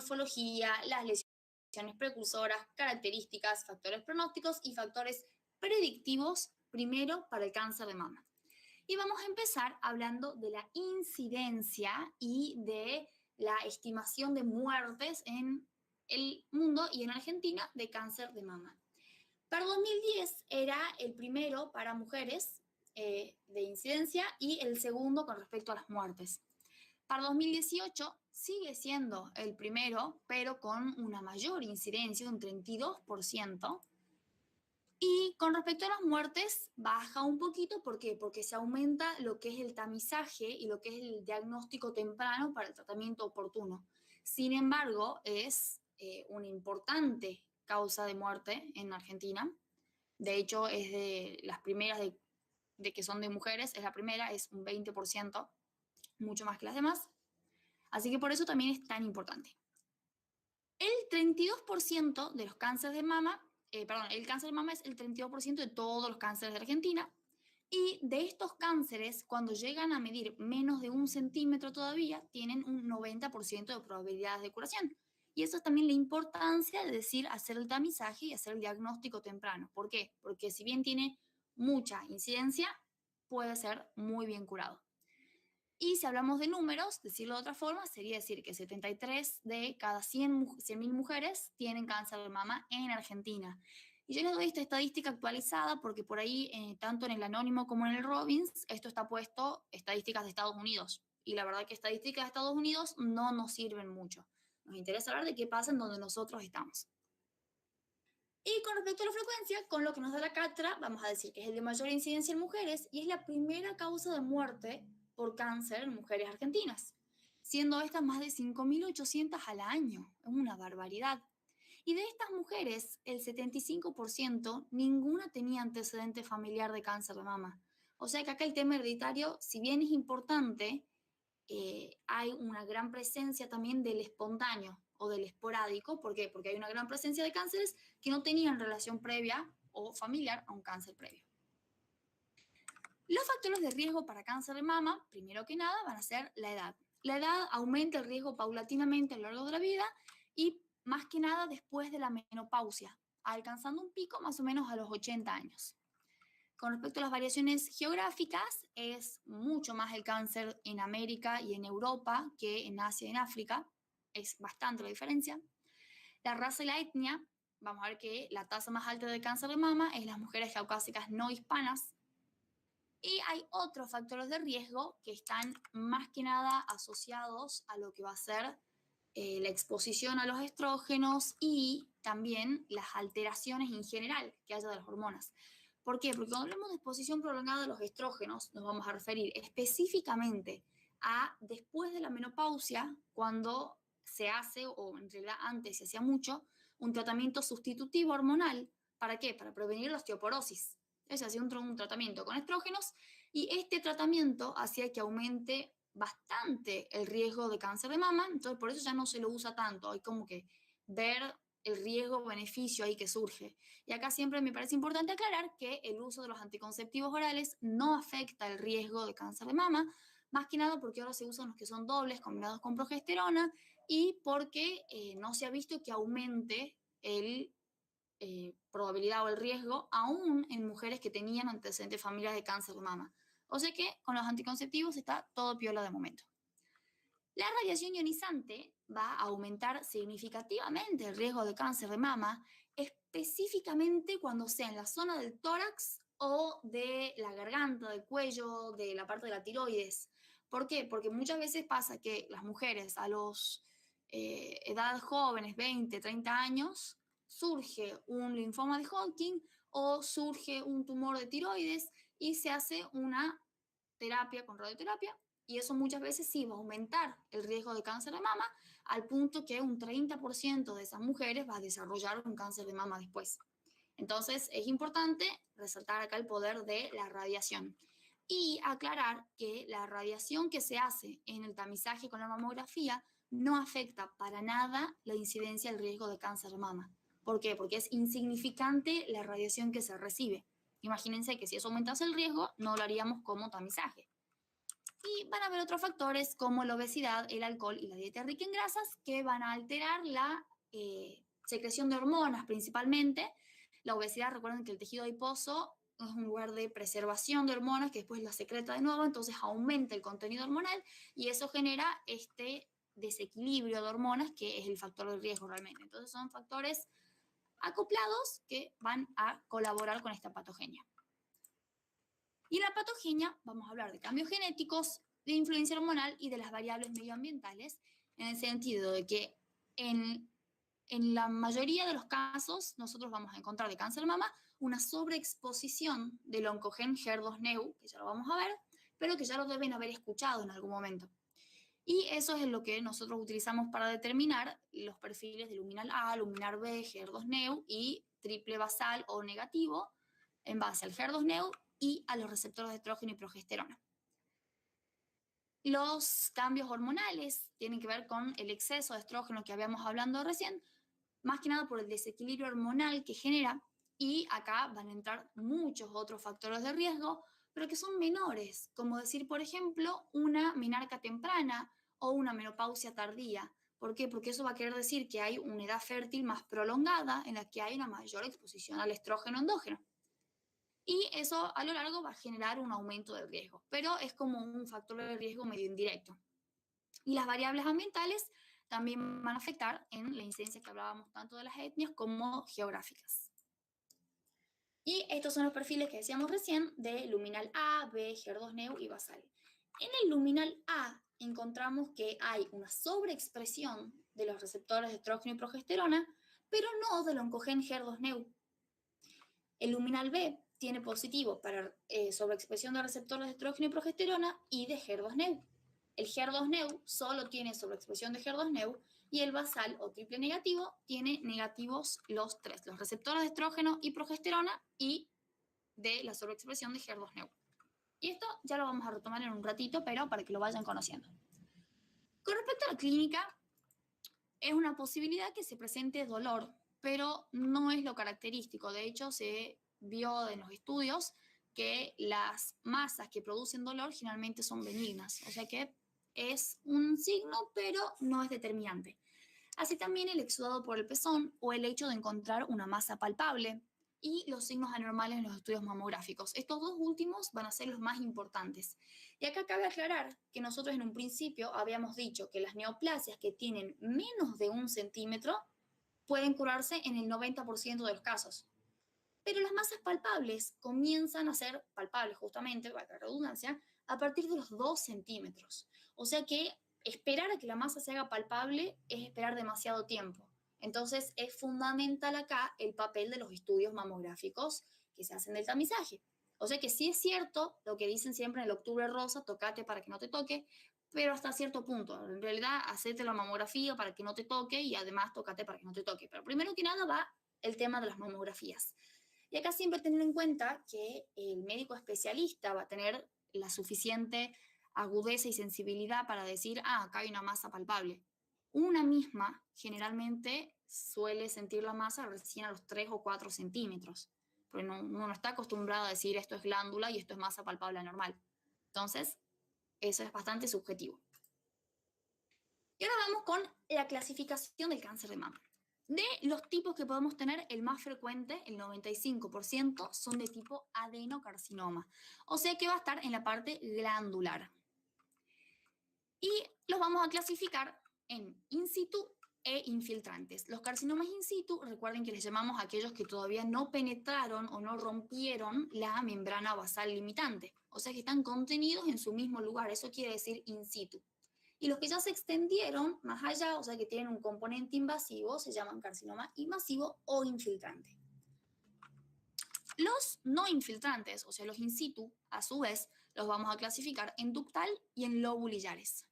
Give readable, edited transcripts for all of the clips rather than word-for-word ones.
morfología, las lesiones precursoras, características, factores pronósticos y factores predictivos primero para el cáncer de mama. Y vamos a empezar hablando de la incidencia y de la estimación de muertes en el mundo y en Argentina de cáncer de mama. Para 2010 era el primero para mujeres de incidencia y el segundo con respecto a las muertes. Para 2018 sigue siendo el primero, pero con una mayor incidencia, un 32%. Y con respecto a las muertes, baja un poquito. ¿Por qué? Porque se aumenta lo que es el tamizaje y lo que es el diagnóstico temprano para el tratamiento oportuno. Sin embargo, es una importante causa de muerte en Argentina. De hecho, es de las primeras de que son de mujeres, es la primera, es un 20%, mucho más que las demás. Así que por eso también es tan importante. El 32% de los cánceres de mama, el cáncer de mama es el 32% de todos los cánceres de Argentina. Y de estos cánceres, cuando llegan a medir menos de 1 centímetro todavía, tienen un 90% de probabilidades de curación. Y eso es también la importancia de decir hacer el tamizaje y hacer el diagnóstico temprano. ¿Por qué? Porque si bien tiene mucha incidencia, puede ser muy bien curado. Y si hablamos de números, decirlo de otra forma, sería decir que 73 de cada 100.000 mujeres tienen cáncer de mama en Argentina. Y yo les doy esta estadística actualizada porque por ahí, tanto en el Anónimo como en el Robbins, esto está puesto estadísticas de Estados Unidos. Y la verdad que estadísticas de Estados Unidos no nos sirven mucho. Nos interesa hablar de qué pasa en donde nosotros estamos. Y con respecto a la frecuencia, con lo que nos da la cátedra, vamos a decir que es el de mayor incidencia en mujeres y es la primera causa de muerte por cáncer en mujeres argentinas, siendo estas más de 5.800 al año. Es una barbaridad. Y de estas mujeres, el 75% ninguna tenía antecedente familiar de cáncer de mama. O sea que acá el tema hereditario, si bien es importante, hay una gran presencia también del espontáneo o del esporádico. ¿Por qué? Porque hay una gran presencia de cánceres que no tenían relación previa o familiar a un cáncer previo. Los factores de riesgo para cáncer de mama, primero que nada, van a ser la edad. La edad aumenta el riesgo paulatinamente a lo largo de la vida y más que nada después de la menopausia, alcanzando un pico más o menos a los 80 años. Con respecto a las variaciones geográficas, es mucho más el cáncer en América y en Europa que en Asia y en África. Es bastante la diferencia. La raza y la etnia, vamos a ver que la tasa más alta de cáncer de mama es las mujeres caucásicas no hispanas. Y hay otros factores de riesgo que están más que nada asociados a lo que va a ser la exposición a los estrógenos y también las alteraciones en general que haya de las hormonas. ¿Por qué? Porque cuando hablamos de exposición prolongada a los estrógenos, nos vamos a referir específicamente a después de la menopausia, cuando se hace, o en realidad antes se hacía mucho, un tratamiento sustitutivo hormonal. ¿Para qué? Para prevenir la osteoporosis. Se hacía un tratamiento con estrógenos y este tratamiento hacía que aumente bastante el riesgo de cáncer de mama, entonces por eso ya no se lo usa tanto. Hay como que ver el riesgo-beneficio ahí que surge. Y acá siempre me parece importante aclarar que el uso de los anticonceptivos orales no afecta el riesgo de cáncer de mama, más que nada porque ahora se usan los que son dobles combinados con progesterona y porque no se ha visto que aumente el probabilidad o el riesgo aún en mujeres que tenían antecedentes familiares de cáncer de mama. O sea que con los anticonceptivos está todo piola de momento. La radiación ionizante va a aumentar significativamente el riesgo de cáncer de mama, específicamente cuando sea en la zona del tórax o de la garganta, del cuello, de la parte de la tiroides. ¿Por qué? Porque muchas veces pasa que las mujeres a los edades jóvenes, 20, 30 años, surge un linfoma de Hodgkin o surge un tumor de tiroides y se hace una terapia con radioterapia y eso muchas veces sí va a aumentar el riesgo de cáncer de mama al punto que un 30% de esas mujeres va a desarrollar un cáncer de mama después. Entonces es importante resaltar acá el poder de la radiación y aclarar que la radiación que se hace en el tamizaje con la mamografía no afecta para nada la incidencia del riesgo de cáncer de mama. ¿Por qué? Porque es insignificante la radiación que se recibe. Imagínense que si eso aumentase el riesgo, no lo haríamos como tamizaje. Y van a haber otros factores como la obesidad, el alcohol y la dieta rica en grasas que van a alterar la secreción de hormonas principalmente. La obesidad, recuerden que el tejido adiposo es un lugar de preservación de hormonas que después la secreta de nuevo, entonces aumenta el contenido hormonal y eso genera este desequilibrio de hormonas que es el factor de riesgo realmente. Entonces son factores acoplados que van a colaborar con esta patogenia. Y en la patogenia vamos a hablar de cambios genéticos, de influencia hormonal y de las variables medioambientales, en el sentido de que en la mayoría de los casos nosotros vamos a encontrar de cáncer de mama una sobreexposición del oncogen HER2-Neu, que ya lo vamos a ver, pero que ya lo deben haber escuchado en algún momento. Y eso es lo que nosotros utilizamos para determinar los perfiles de luminal A, luminal B, HER2-Neu y triple basal o negativo en base al HER2-Neu y a los receptores de estrógeno y progesterona. Los cambios hormonales tienen que ver con el exceso de estrógeno que habíamos hablado recién, más que nada por el desequilibrio hormonal que genera, y acá van a entrar muchos otros factores de riesgo, pero que son menores, como decir, por ejemplo, una menarca temprana o una menopausia tardía. ¿Por qué? Porque eso va a querer decir que hay una edad fértil más prolongada en la que hay una mayor exposición al estrógeno endógeno. Y eso a lo largo va a generar un aumento del riesgo, pero es como un factor de riesgo medio indirecto. Y las variables ambientales también van a afectar en la incidencia que hablábamos tanto de las etnias como geográficas. Y estos son los perfiles que decíamos recién de luminal A, B, HER2-Neu y basal. En el luminal A encontramos que hay una sobreexpresión de los receptores de estrógeno y progesterona, pero no del oncogen HER2-Neu. El luminal B tiene positivo para sobreexpresión de receptores de estrógeno y progesterona y de HER2-Neu. El HER2-Neu solo tiene sobreexpresión de HER2-Neu y el basal o triple negativo tiene negativos los tres, los receptores de estrógeno y progesterona y de la sobreexpresión de HER2-Neu. Y esto ya lo vamos a retomar en un ratito, pero para que lo vayan conociendo. Con respecto a la clínica, es una posibilidad que se presente dolor, pero no es lo característico. De hecho, se vio en los estudios que las masas que producen dolor generalmente son benignas, o sea que es un signo, pero no es determinante. Así también el exudado por el pezón o el hecho de encontrar una masa palpable y los signos anormales en los estudios mamográficos. Estos dos últimos van a ser los más importantes. Y acá cabe aclarar que nosotros en un principio habíamos dicho que las neoplasias que tienen menos de 1 centímetro pueden curarse en el 90% de los casos. Pero las masas palpables comienzan a ser palpables, justamente, valga la redundancia, a partir de los 2 centímetros. O sea que esperar a que la masa se haga palpable es esperar demasiado tiempo. Entonces es fundamental acá el papel de los estudios mamográficos que se hacen del tamizaje. O sea que sí es cierto lo que dicen siempre en el octubre rosa, tocate para que no te toque, pero hasta cierto punto. En realidad, hacete la mamografía para que no te toque y además tocate para que no te toque. Pero primero que nada va el tema de las mamografías. Y acá siempre tener en cuenta que el médico especialista va a tener la suficiente agudeza y sensibilidad para decir, acá hay una masa palpable. Una misma generalmente suele sentir la masa recién a los 3 o 4 centímetros, porque uno no está acostumbrado a decir esto es glándula y esto es masa palpable normal. Entonces, eso es bastante subjetivo. Y ahora vamos con la clasificación del cáncer de mama. De los tipos que podemos tener, el más frecuente, el 95%, son de tipo adenocarcinoma. O sea que va a estar en la parte glandular. Y los vamos a clasificar en in situ e infiltrantes. Los carcinomas in situ, recuerden que les llamamos a aquellos que todavía no penetraron o no rompieron la membrana basal limitante. O sea que están contenidos en su mismo lugar. Eso quiere decir in situ. Y los que ya se extendieron más allá, o sea que tienen un componente invasivo, se llaman carcinoma invasivo o infiltrante. Los no infiltrantes, o sea, los in situ, a su vez, los vamos a clasificar en ductal y en lobulillares.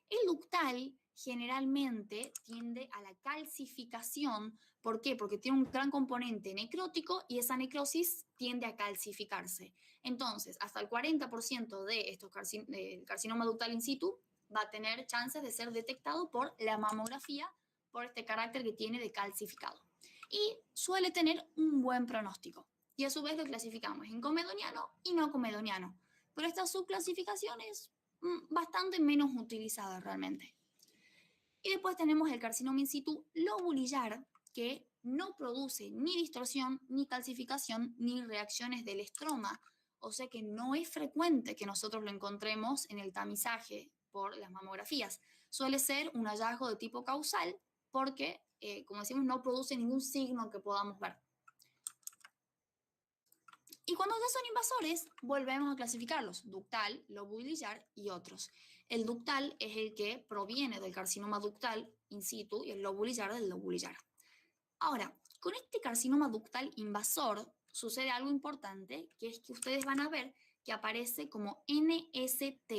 El ductal generalmente tiende a la calcificación. ¿Por qué? Porque tiene un gran componente necrótico y esa necrosis tiende a calcificarse. Entonces, hasta el 40% de estos carcinoma ductal in situ va a tener chances de ser detectado por la mamografía por este carácter que tiene de calcificado. Y suele tener un buen pronóstico. Y a su vez lo clasificamos en comedoniano y no comedoniano. Pero estas subclasificaciones bastante menos utilizada realmente. Y después tenemos el carcinoma in situ lobulillar, que no produce ni distorsión, ni calcificación, ni reacciones del estroma. O sea que no es frecuente que nosotros lo encontremos en el tamizaje por las mamografías. Suele ser un hallazgo de tipo causal porque, como decimos, no produce ningún signo que podamos ver. Y cuando ya son invasores, volvemos a clasificarlos: ductal, lobulillar y otros. El ductal es el que proviene del carcinoma ductal in situ y el lobulillar del lobulillar. Ahora, con este carcinoma ductal invasor sucede algo importante, que es que ustedes van a ver que aparece como NST.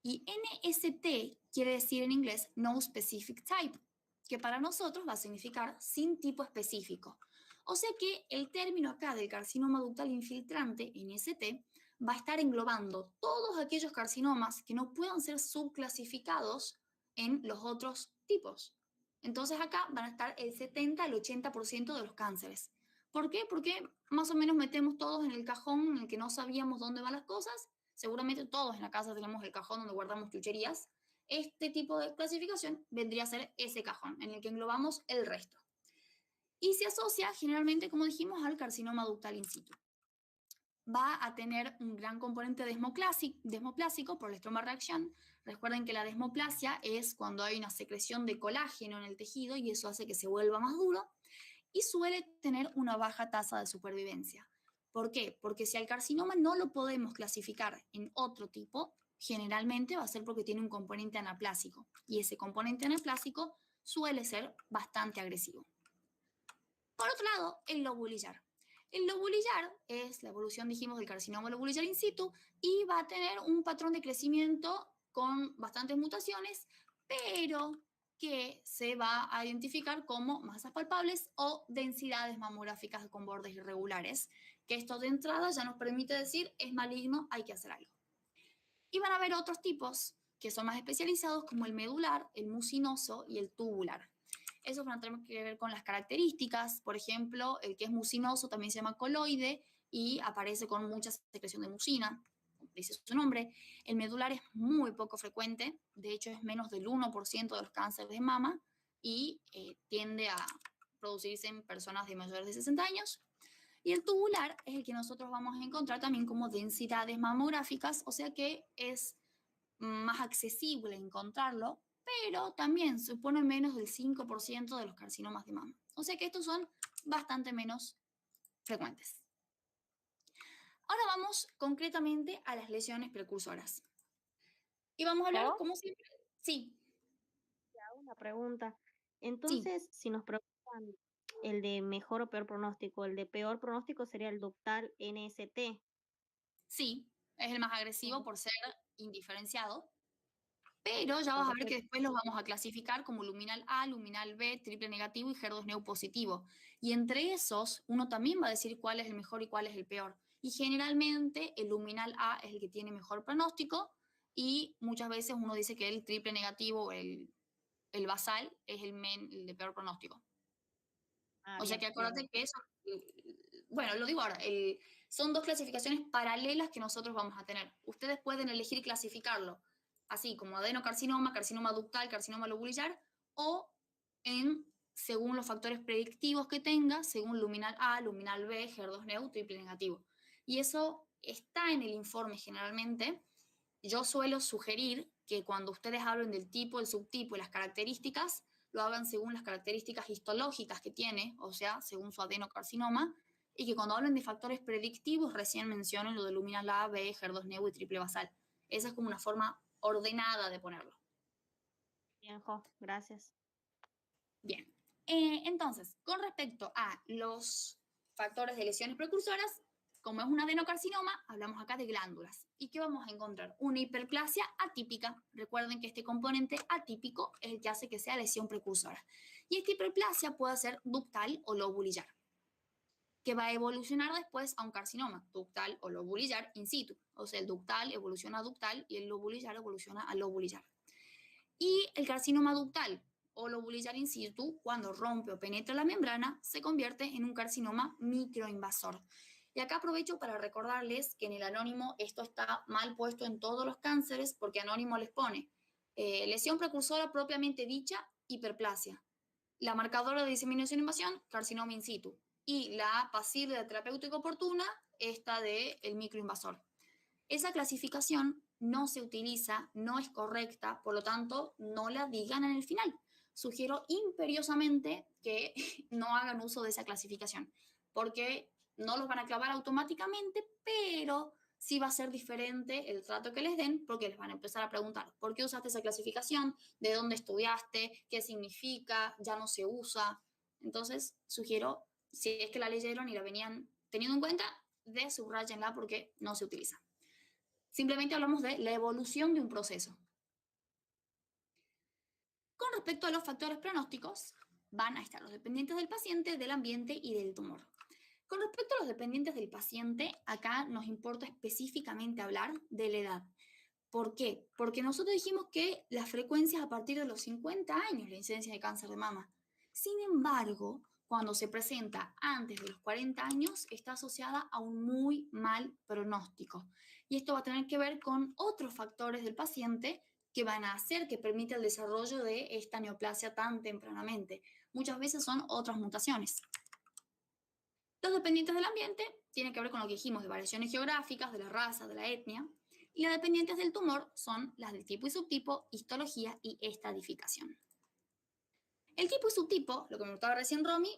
Y NST quiere decir en inglés No Specific Type, que para nosotros va a significar sin tipo específico. O sea que el término acá del carcinoma ductal infiltrante, NST, va a estar englobando todos aquellos carcinomas que no puedan ser subclasificados en los otros tipos. Entonces acá van a estar el 70 al 80% de los cánceres. ¿Por qué? Porque más o menos metemos todos en el cajón en el que no sabíamos dónde van las cosas. Seguramente todos en la casa tenemos el cajón donde guardamos chucherías. Este tipo de clasificación vendría a ser ese cajón en el que englobamos el resto. Y se asocia generalmente, como dijimos, al carcinoma ductal in situ. Va a tener un gran componente desmoplásico por la estroma reacción. Recuerden que la desmoplasia es cuando hay una secreción de colágeno en el tejido y eso hace que se vuelva más duro, y suele tener una baja tasa de supervivencia. ¿Por qué? Porque si al carcinoma no lo podemos clasificar en otro tipo, generalmente va a ser porque tiene un componente anaplásico y ese componente anaplásico suele ser bastante agresivo. Por otro lado, el lobulillar. El lobulillar es la evolución, dijimos, del carcinoma lobulillar in situ y va a tener un patrón de crecimiento con bastantes mutaciones, pero que se va a identificar como masas palpables o densidades mamográficas con bordes irregulares, que esto de entrada ya nos permite decir es maligno, hay que hacer algo. Y van a haber otros tipos que son más especializados, como el medular, el mucinoso y el tubular. Esos van a tener que ver con las características. Por ejemplo, el que es mucinoso también se llama coloide y aparece con mucha secreción de mucina, dice su nombre. El medular es muy poco frecuente, de hecho es menos del 1% de los cánceres de mama y tiende a producirse en personas de mayores de 60 años. Y el tubular es el que nosotros vamos a encontrar también como densidades mamográficas, o sea que es más accesible encontrarlo, pero también supone menos del 5% de los carcinomas de mama. O sea que estos son bastante menos frecuentes. Ahora vamos concretamente a las lesiones precursoras. Y vamos a hablar, ¿Yo? como siempre, sí, Te hago una pregunta. sí, Entonces, si nos preguntan el de mejor o peor pronóstico, el de peor pronóstico sería el ductal NST. sí, es el más agresivo Ujú. por ser indiferenciado, pero ya vas a ver que Perfecto. después los vamos a clasificar como luminal A, luminal B, triple negativo y HER2 positivo. Y entre esos, uno también va a decir cuál es el mejor y cuál es el peor. Y generalmente el luminal A es el que tiene mejor pronóstico y muchas veces uno dice que el triple negativo, el basal, es el de peor pronóstico. Ah, O sea que bien, bien, acuérdate bien. que eso, bueno, lo digo ahora, son dos clasificaciones paralelas que nosotros vamos a tener. Ustedes pueden elegir clasificarlo así como adenocarcinoma, carcinoma ductal, carcinoma lobulillar, o según los factores predictivos que tenga, según luminal A, luminal B, HER2 triple negativo. Y eso está en el informe generalmente. Yo suelo sugerir que cuando ustedes hablen del tipo, el subtipo y las características, lo hagan según las características histológicas que tiene, o sea, según su adenocarcinoma, y que cuando hablen de factores predictivos recién mencionen lo de luminal A, B, HER2 y triple basal. Esa es como una forma ordenada de ponerlo. Bien, Jo, gracias. Bien. Entonces, con respecto a los factores de lesiones precursoras, como es un adenocarcinoma, hablamos acá de glándulas. ¿Y qué vamos a encontrar? Una hiperplasia atípica. Recuerden que este componente atípico es el que hace que sea lesión precursora. Y esta hiperplasia puede ser ductal o lobulillar, que va a evolucionar después a un carcinoma, ductal o lobulillar in situ. O sea, el ductal evoluciona a ductal y el lobulillar evoluciona a lobulillar. Y el carcinoma ductal o lobulillar in situ, cuando rompe o penetra la membrana, se convierte en un carcinoma microinvasor. Y acá aprovecho para recordarles que en el anónimo esto está mal puesto en todos los cánceres porque anónimo les pone lesión precursora propiamente dicha, hiperplasia. La marcadora de diseminación e invasión, carcinoma in situ. Y la pasible de terapéutica oportuna, esta del microinvasor. Esa clasificación no se utiliza, no es correcta, por lo tanto, no la digan en el final. Sugiero imperiosamente que no hagan uso de esa clasificación, porque no los van a clavar automáticamente, pero sí va a ser diferente el trato que les den, porque les van a empezar a preguntar, ¿por qué usaste esa clasificación? ¿De dónde estudiaste? ¿Qué significa? ¿Ya no se usa? Entonces, sugiero, si es que la leyeron y la venían teniendo en cuenta, subrayenla porque no se utiliza. Simplemente hablamos de la evolución de un proceso. Con respecto a los factores pronósticos, van a estar los dependientes del paciente, del ambiente y del tumor. Con respecto a los dependientes del paciente, acá nos importa específicamente hablar de la edad. ¿Por qué? Porque nosotros dijimos que la frecuencia es a partir de los 50 años, la incidencia de cáncer de mama. Sin embargo, cuando se presenta antes de los 40 años, está asociada a un muy mal pronóstico. Y esto va a tener que ver con otros factores del paciente que van a hacer que permita el desarrollo de esta neoplasia tan tempranamente. Muchas veces son otras mutaciones. Los dependientes del ambiente tienen que ver con lo que dijimos de variaciones geográficas, de la raza, de la etnia. Y las dependientes del tumor son las del tipo y subtipo, histología y estadificación. El tipo y subtipo, lo que me gustaba recién Romy,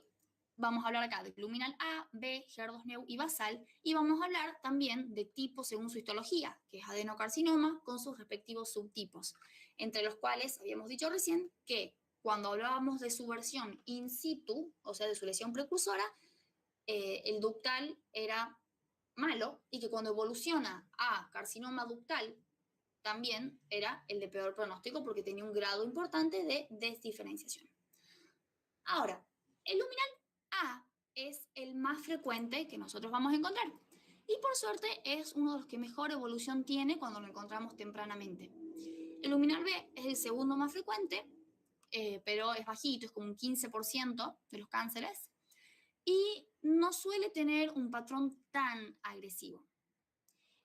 vamos a hablar acá de luminal A, B, HER2-neu y basal, y vamos a hablar también de tipo según su histología, que es adenocarcinoma con sus respectivos subtipos, entre los cuales habíamos dicho recién que cuando hablábamos de su versión in situ, o sea, de su lesión precursora, el ductal era malo y que cuando evoluciona a carcinoma ductal también era el de peor pronóstico porque tenía un grado importante de desdiferenciación. Ahora, el luminal A es el más frecuente que nosotros vamos a encontrar y por suerte es uno de los que mejor evolución tiene cuando lo encontramos tempranamente. El luminal B es el segundo más frecuente, pero es bajito, es como un 15% de los cánceres y no suele tener un patrón tan agresivo.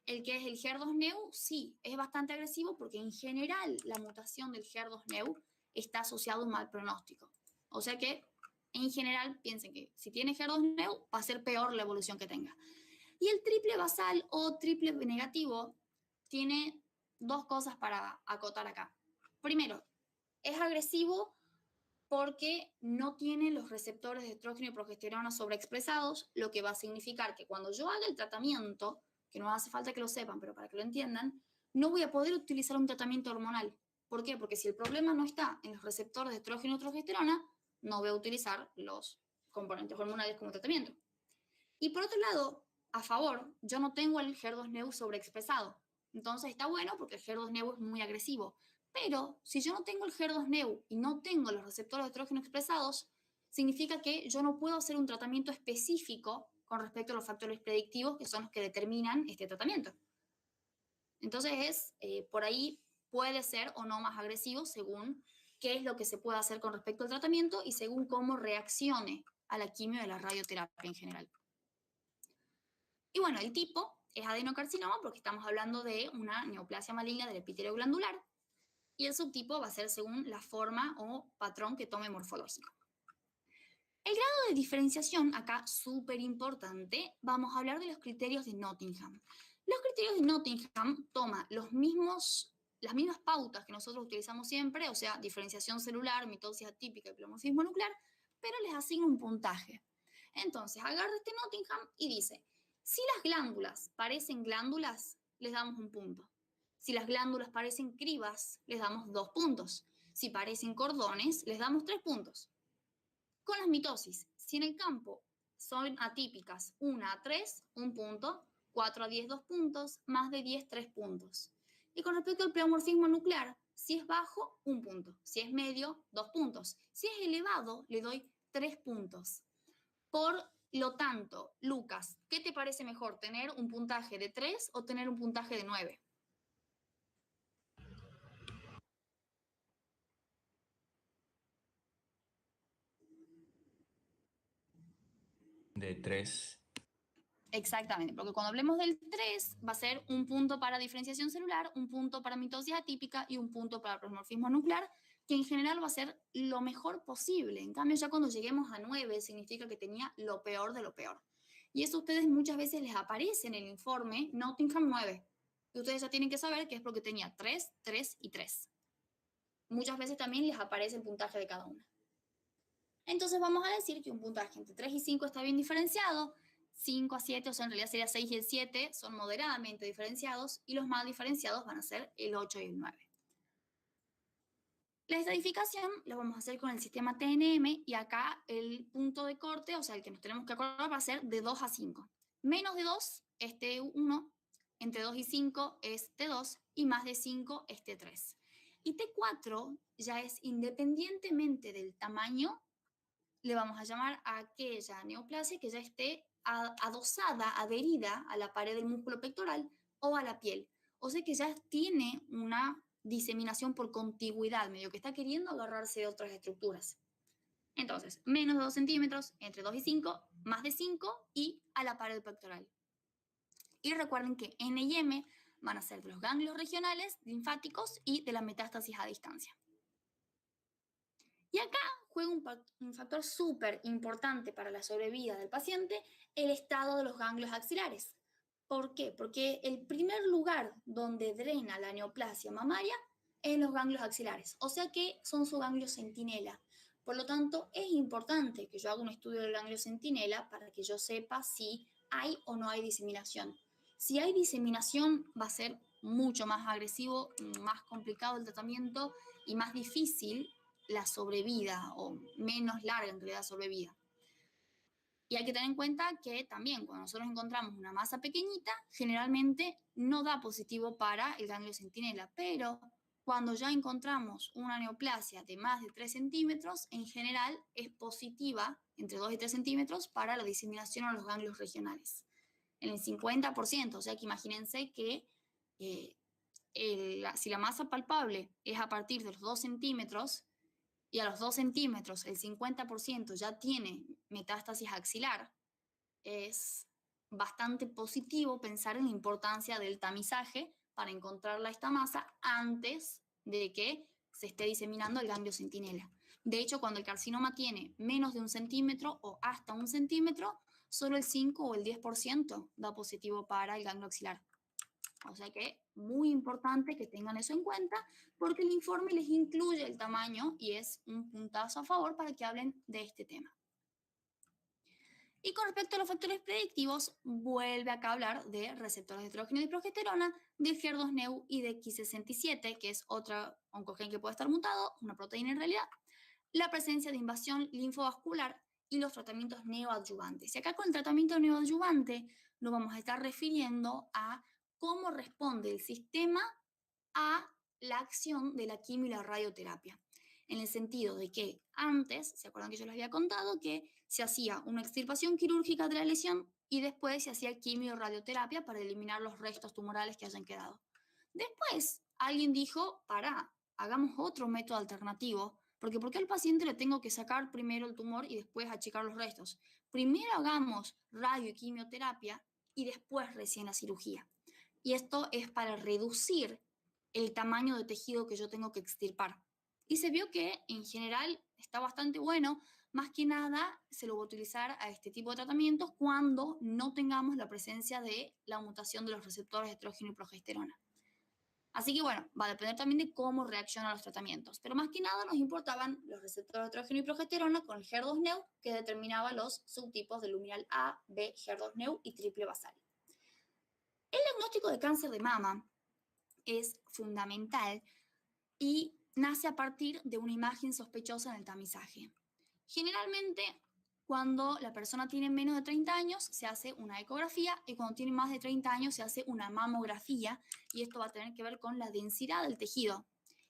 El que es el HER2-neu, sí, es bastante agresivo porque en general la mutación del HER2-neu está asociado a un mal pronóstico. O sea que, en general, piensen que si tiene HER2-neu, va a ser peor la evolución que tenga. Y el triple basal o triple negativo tiene dos cosas para acotar acá. Primero, es agresivo porque no tiene los receptores de estrógeno y progesterona sobreexpresados, lo que va a significar que cuando yo haga el tratamiento, que no hace falta que lo sepan, pero para que lo entiendan, no voy a poder utilizar un tratamiento hormonal. ¿Por qué? Porque si el problema no está en los receptores de estrógeno y progesterona, no voy a utilizar los componentes hormonales como tratamiento. Y por otro lado, a favor, yo no tengo el HER2-neu sobreexpresado. Entonces está bueno porque el HER2-neu es muy agresivo. Pero si yo no tengo el HER2-neu y no tengo los receptores de estrógeno expresados, significa que yo no puedo hacer un tratamiento específico con respecto a los factores predictivos que son los que determinan este tratamiento. Entonces por ahí puede ser o no más agresivo según qué es lo que se puede hacer con respecto al tratamiento y según cómo reaccione a la quimio y a la radioterapia en general. Y bueno, el tipo es adenocarcinoma porque estamos hablando de una neoplasia maligna del epitelio glandular y el subtipo va a ser según la forma o patrón que tome morfológico. El grado de diferenciación, acá súper importante, vamos a hablar de los criterios de Nottingham. Los criterios de Nottingham toman las mismas pautas que nosotros utilizamos siempre, o sea, diferenciación celular, mitosis atípica y pleomorfismo nuclear, pero les asigna un puntaje. Entonces, agarra este Nottingham y dice, si las glándulas parecen glándulas, les damos un punto. Si las glándulas parecen cribas, les damos 2 puntos. Si parecen cordones, les damos 3 puntos. Con las mitosis, si en el campo son atípicas 1 a 3, 1 punto, 4 a 10, 2 puntos, más de 10, 3 puntos. Y con respecto al pleomorfismo nuclear, si es bajo, 1 punto. Si es medio, 2 puntos. Si es elevado, le doy 3 puntos. Por lo tanto, Lucas, ¿qué te parece mejor? ¿Tener un puntaje de 3 o tener un puntaje de 9? De 3. Exactamente, porque cuando hablemos del 3 va a ser un punto para diferenciación celular, un punto para mitosis atípica y un punto para polymorfismo nuclear, que en general va a ser lo mejor posible. En cambio, ya cuando lleguemos a 9 significa que tenía lo peor de lo peor. Y eso a ustedes muchas veces les aparece en el informe Nottingham 9. Y ustedes ya tienen que saber que es porque tenía 3, 3 y 3. Muchas veces también les aparece el puntaje de cada una. Entonces vamos a decir que un puntaje entre 3 y 5 está bien diferenciado, 5 a 7, o sea, en realidad sería 6 y el 7, son moderadamente diferenciados, y los más diferenciados van a ser el 8 y el 9. La estadificación lo vamos a hacer con el sistema TNM, y acá el punto de corte, o sea, el que nos tenemos que acordar, va a ser de 2 a 5. Menos de 2 es T1, entre 2 y 5 es T2, y más de 5 es T3. Y T4 ya es independientemente del tamaño, le vamos a llamar a aquella neoplasia que ya esté adosada, adherida a la pared del músculo pectoral o a la piel. O sea que ya tiene una diseminación por contigüidad, medio que está queriendo agarrarse de otras estructuras. Entonces, menos de 2 centímetros, entre 2 y 5, más de 5 y a la pared pectoral. Y recuerden que N y M van a ser de los ganglios regionales, linfáticos y de la metástasis a distancia. Y acá juega un factor súper importante para la sobrevida del paciente, el estado de los ganglios axilares. ¿Por qué? Porque el primer lugar donde drena la neoplasia mamaria es los ganglios axilares, o sea que son su ganglio centinela. Por lo tanto, es importante que yo haga un estudio del ganglio centinela para que yo sepa si hay o no hay diseminación. Si hay diseminación, va a ser mucho más agresivo, más complicado el tratamiento y más difícil la sobrevida, o menos larga en realidad sobrevida. Y hay que tener en cuenta que también cuando nosotros encontramos una masa pequeñita, generalmente no da positivo para el ganglio centinela, pero cuando ya encontramos una neoplasia de más de 3 centímetros, en general es positiva entre 2 y 3 centímetros para la diseminación a los ganglios regionales. En el 50%, o sea que imagínense que si la masa palpable es a partir de los 2 centímetros, y a los 2 centímetros el 50% ya tiene metástasis axilar, es bastante positivo pensar en la importancia del tamizaje para encontrar esta masa antes de que se esté diseminando el ganglio centinela. De hecho, cuando el carcinoma tiene menos de 1 centímetro o hasta 1 centímetro, solo el 5 o el 10% da positivo para el ganglio axilar. O sea que muy importante que tengan eso en cuenta, porque el informe les incluye el tamaño y es un puntazo a favor para que hablen de este tema. Y con respecto a los factores predictivos, vuelve acá a hablar de receptores de estrógeno y progesterona, de HER2-Neu y de Ki67, que es otra oncogen que puede estar mutado, una proteína en realidad, la presencia de invasión linfovascular y los tratamientos neoadyuvantes. Y acá con el tratamiento neoadyuvante nos vamos a estar refiriendo a cómo responde el sistema a la acción de la quimio y la radioterapia. En el sentido de que antes, ¿se acuerdan que yo les había contado que se hacía una extirpación quirúrgica de la lesión y después se hacía quimio y radioterapia para eliminar los restos tumorales que hayan quedado? Después alguien dijo, hagamos otro método alternativo, porque ¿por qué al paciente le tengo que sacar primero el tumor y después achicar los restos? Primero hagamos radio y quimioterapia y después recién la cirugía. Y esto es para reducir el tamaño de tejido que yo tengo que extirpar. Y se vio que en general está bastante bueno, más que nada se lo va a utilizar a este tipo de tratamientos cuando no tengamos la presencia de la mutación de los receptores de estrógeno y progesterona. Así que bueno, va a depender también de cómo reaccionan los tratamientos, pero más que nada nos importaban los receptores de estrógeno y progesterona con el HER2-Neu, que determinaba los subtipos de luminal A, B, HER2-Neu y triple basal. El diagnóstico de cáncer de mama es fundamental y nace a partir de una imagen sospechosa en el tamizaje. Generalmente, cuando la persona tiene menos de 30 años, se hace una ecografía, y cuando tiene más de 30 años se hace una mamografía, y esto va a tener que ver con la densidad del tejido.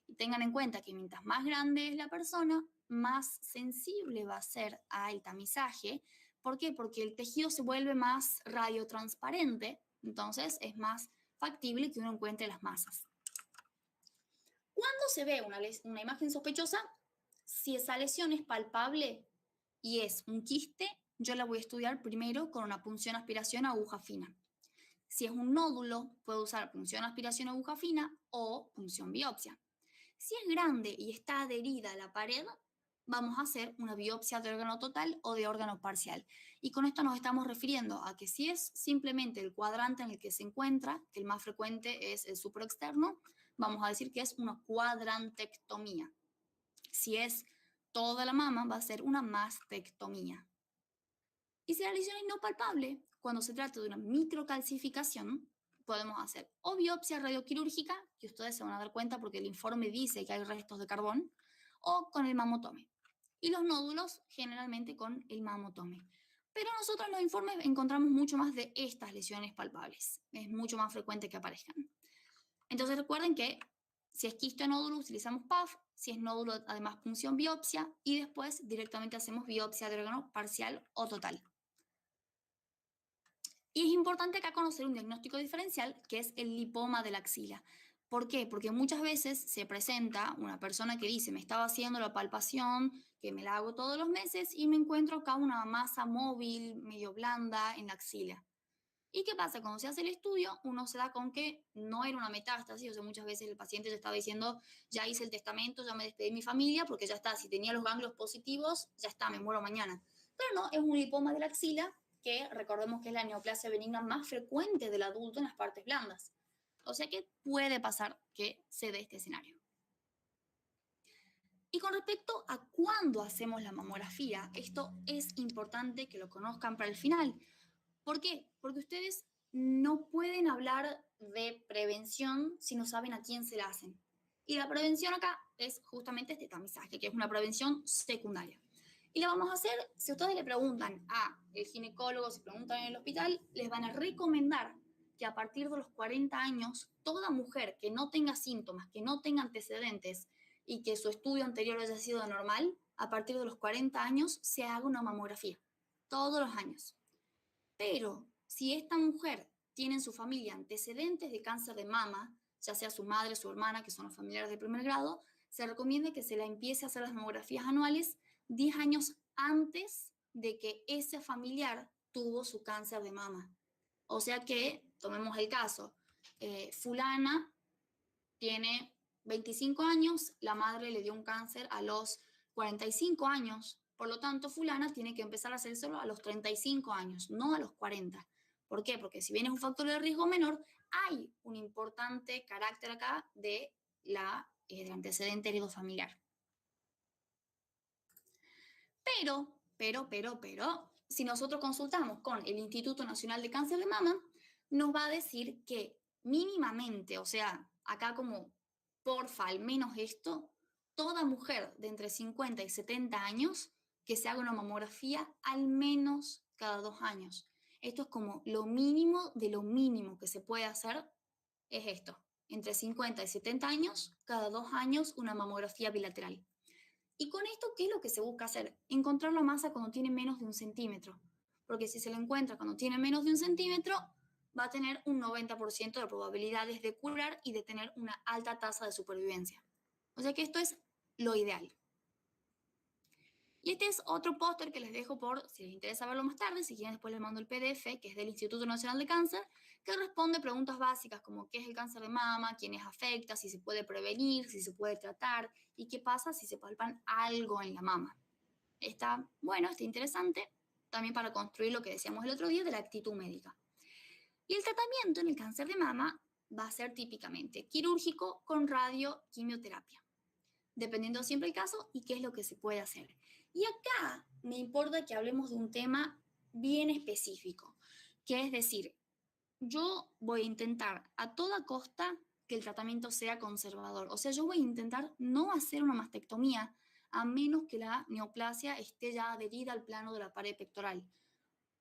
Y tengan en cuenta que mientras más grande es la persona, más sensible va a ser al tamizaje. ¿Por qué? Porque el tejido se vuelve más radiotransparente, entonces es más factible que uno encuentre las masas. ¿Cuándo se ve una imagen sospechosa? Si esa lesión es palpable y es un quiste yo la voy a estudiar primero con una punción, aspiración, aguja fina. Si es un nódulo, puedo usar punción, aspiración, aguja fina o punción biopsia. Si es grande y está adherida a la pared, vamos a hacer una biopsia de órgano total o de órgano parcial. Y con esto nos estamos refiriendo a que si es simplemente el cuadrante en el que se encuentra, que el más frecuente es el supraexterno, vamos a decir que es una cuadrantectomía. Si es toda la mama, va a ser una mastectomía. Y si la lesión es no palpable, cuando se trata de una microcalcificación, podemos hacer o biopsia radioquirúrgica, que ustedes se van a dar cuenta porque el informe dice que hay restos de carbón, o con el mamotome. Y los nódulos generalmente con el mamotome. Pero nosotros en los informes encontramos mucho más de estas lesiones palpables. Es mucho más frecuente que aparezcan. Entonces recuerden que si es quisto nódulo utilizamos PAF, si es nódulo además punción biopsia y después directamente hacemos biopsia de órgano parcial o total. Y es importante acá conocer un diagnóstico diferencial que es el lipoma de la axila. ¿Por qué? Porque muchas veces se presenta una persona que dice, me estaba haciendo la palpación, que me la hago todos los meses y me encuentro acá una masa móvil, medio blanda en la axila. ¿Y qué pasa? Cuando se hace el estudio, uno se da con que no era una metástasis, o sea, muchas veces el paciente ya estaba diciendo, ya hice el testamento, ya me despedí de mi familia, porque ya está, si tenía los ganglios positivos, ya está, me muero mañana. Pero no, es un lipoma de la axila, que recordemos que es la neoplasia benigna más frecuente del adulto en las partes blandas. O sea que puede pasar que se dé este escenario. Y con respecto a cuándo hacemos la mamografía, esto es importante que lo conozcan para el final. ¿Por qué? Porque ustedes no pueden hablar de prevención si no saben a quién se la hacen. Y la prevención acá es justamente este tamizaje, que es una prevención secundaria. Y la vamos a hacer, si ustedes le preguntan a el ginecólogo, si preguntan en el hospital, les van a recomendar que a partir de los 40 años, toda mujer que no tenga síntomas, que no tenga antecedentes y que su estudio anterior haya sido normal, a partir de los 40 años se haga una mamografía, todos los años. Pero si esta mujer tiene en su familia antecedentes de cáncer de mama, ya sea su madre, su hermana, que son los familiares de primer grado, se recomienda que se la empiece a hacer las mamografías anuales 10 años antes de que ese familiar tuvo su cáncer de mama. O sea que, tomemos el caso, fulana tiene 25 años, la madre le dio un cáncer a los 45 años, por lo tanto, fulana tiene que empezar a hacérselo a los 35 años, no a los 40. ¿Por qué? Porque si bien es un factor de riesgo menor, hay un importante carácter acá de del antecedente heredofamiliar. Pero, si nosotros consultamos con el Instituto Nacional de Cáncer de Mama, nos va a decir que mínimamente, o sea, acá como porfa, al menos esto, toda mujer de entre 50 y 70 años que se haga una mamografía al menos cada 2 años. Esto es como lo mínimo de lo mínimo que se puede hacer, es esto. Entre 50 y 70 años, cada 2 años una mamografía bilateral. Y con esto, ¿qué es lo que se busca hacer? Encontrar la masa cuando tiene menos de 1 centímetro. Porque si se la encuentra cuando tiene menos de 1 centímetro, va a tener un 90% de probabilidades de curar y de tener una alta tasa de supervivencia. O sea que esto es lo ideal. Y este es otro póster que les dejo por si les interesa verlo más tarde. Si quieren, después les mando el PDF, que es del Instituto Nacional de Cáncer, que responde preguntas básicas como qué es el cáncer de mama, quiénes afecta, si se puede prevenir, si se puede tratar y qué pasa si se palpan algo en la mama. Está bueno, está interesante, también para construir lo que decíamos el otro día de la actitud médica. Y el tratamiento en el cáncer de mama va a ser típicamente quirúrgico con radioquimioterapia, dependiendo siempre el caso y qué es lo que se puede hacer. Y acá me importa que hablemos de un tema bien específico, que es decir, yo voy a intentar a toda costa que el tratamiento sea conservador. O sea, yo voy a intentar no hacer una mastectomía a menos que la neoplasia esté ya adherida al plano de la pared pectoral.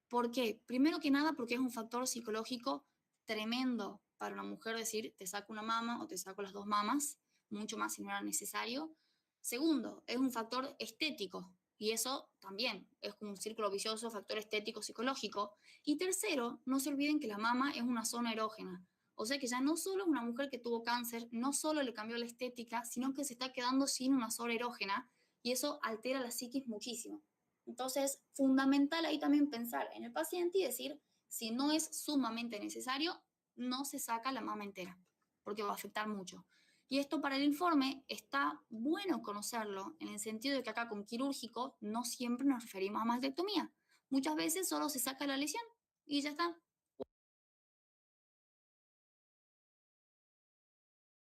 ¿Por qué? Primero que nada porque es un factor psicológico tremendo para una mujer decir te saco una mama o te saco las 2 mamas, mucho más si no era necesario. Segundo, es un factor estético y eso también es como un círculo vicioso, factor estético psicológico. Y tercero, no se olviden que la mama es una zona erógena. O sea que ya no solo es una mujer que tuvo cáncer, no solo le cambió la estética, sino que se está quedando sin una zona erógena y eso altera la psiquis muchísimo. Entonces, fundamental ahí también pensar en el paciente y decir, si no es sumamente necesario, no se saca la mama entera, porque va a afectar mucho. Y esto para el informe está bueno conocerlo, en el sentido de que acá con quirúrgico no siempre nos referimos a mastectomía. Muchas veces solo se saca la lesión y ya está.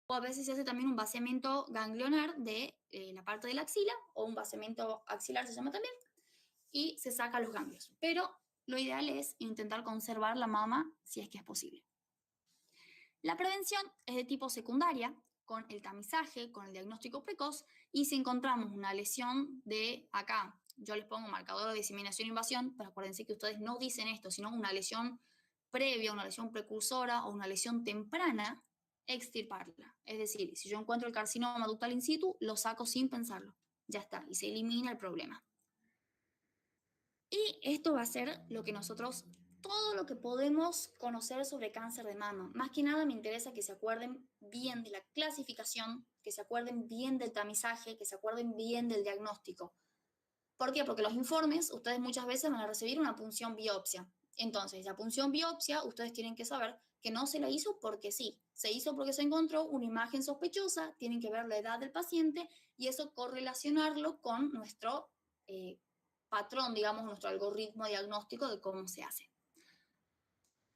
O a veces se hace también un vaciamiento ganglionar de la parte de la axila, o un vaciamiento axilar se llama también, y se saca los ganglios. Pero lo ideal es intentar conservar la mama si es que es posible. La prevención es de tipo secundaria, con el tamizaje, con el diagnóstico precoz, y si encontramos una lesión de acá, yo les pongo marcador de diseminación e invasión, pero acuérdense que ustedes no dicen esto, sino una lesión previa, una lesión precursora o una lesión temprana, extirparla. Es decir, si yo encuentro el carcinoma ductal in situ, lo saco sin pensarlo. Ya está, y se elimina el problema. Y esto va a ser lo que nosotros, todo lo que podemos conocer sobre cáncer de mama. Más que nada me interesa que se acuerden bien de la clasificación, que se acuerden bien del tamizaje, que se acuerden bien del diagnóstico. ¿Por qué? Porque los informes, ustedes muchas veces van a recibir una punción biopsia. Entonces, la punción biopsia, ustedes tienen que saber que no se la hizo porque sí. Se hizo porque se encontró una imagen sospechosa, tienen que ver la edad del paciente y eso correlacionarlo con nuestro patrón, digamos, nuestro algoritmo diagnóstico de cómo se hace.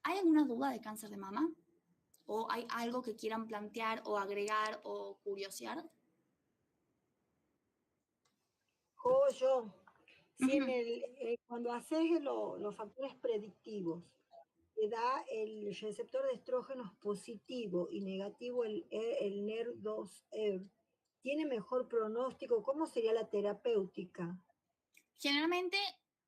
¿Hay alguna duda de cáncer de mama? ¿O hay algo que quieran plantear o agregar o curiosear? Yo, si Ujú. cuando haces los factores predictivos, te da el receptor de estrógenos positivo y negativo el NER2, ¿tiene mejor pronóstico? ¿Cómo sería la terapéutica? Generalmente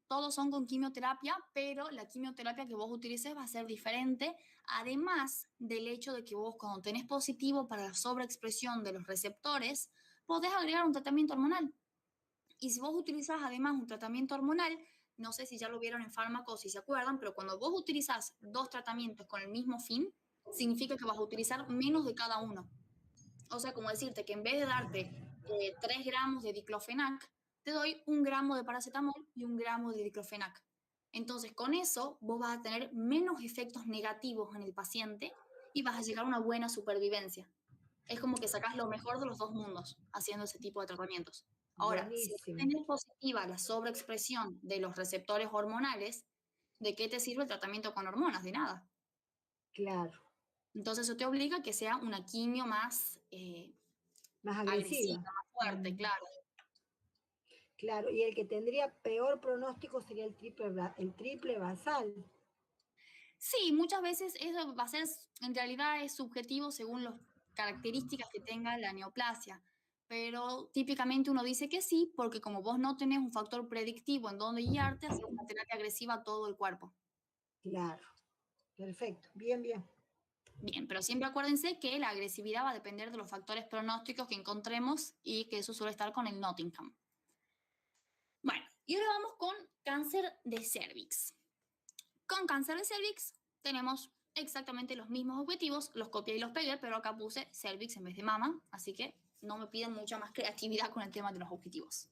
todos son con quimioterapia, pero la quimioterapia que vos utilices va a ser diferente, además del hecho de que vos cuando tenés positivo para la sobreexpresión de los receptores, podés agregar un tratamiento hormonal. Y si vos utilizás además un tratamiento hormonal, no sé si ya lo vieron en fármacos, si se acuerdan, pero cuando vos utilizás dos tratamientos con el mismo fin, significa que vas a utilizar menos de cada uno. O sea, como decirte que en vez de darte 3 gramos de diclofenac, te doy 1 gramo de paracetamol y 1 gramo de diclofenac. Entonces, con eso, vos vas a tener menos efectos negativos en el paciente y vas a llegar a una buena supervivencia. Es como que sacás lo mejor de los dos mundos haciendo ese tipo de tratamientos. Ahora, si no Buenísimo, tenés positiva la sobreexpresión de los receptores hormonales, ¿de qué te sirve el tratamiento con hormonas? De nada. claro, Entonces, eso te obliga a que sea una quimio más más agresiva, agresiva. más fuerte, claro. Claro, y el que tendría peor pronóstico sería el triple basal. Sí, muchas veces eso va a ser, en realidad es subjetivo según las características que tenga la neoplasia, pero típicamente uno dice que sí, porque como vos no tenés un factor predictivo en donde guiarte, haces una terapia agresiva a todo el cuerpo. Claro, perfecto, bien, bien. Bien, pero siempre acuérdense que la agresividad va a depender de los factores pronósticos que encontremos y que eso suele estar con el Nottingham. Bueno, y ahora vamos con cáncer de cervix. Con cáncer de cervix tenemos exactamente los mismos objetivos, los copié y los pegué, pero acá puse cervix en vez de mama, así que no me piden mucha más creatividad con el tema de los objetivos.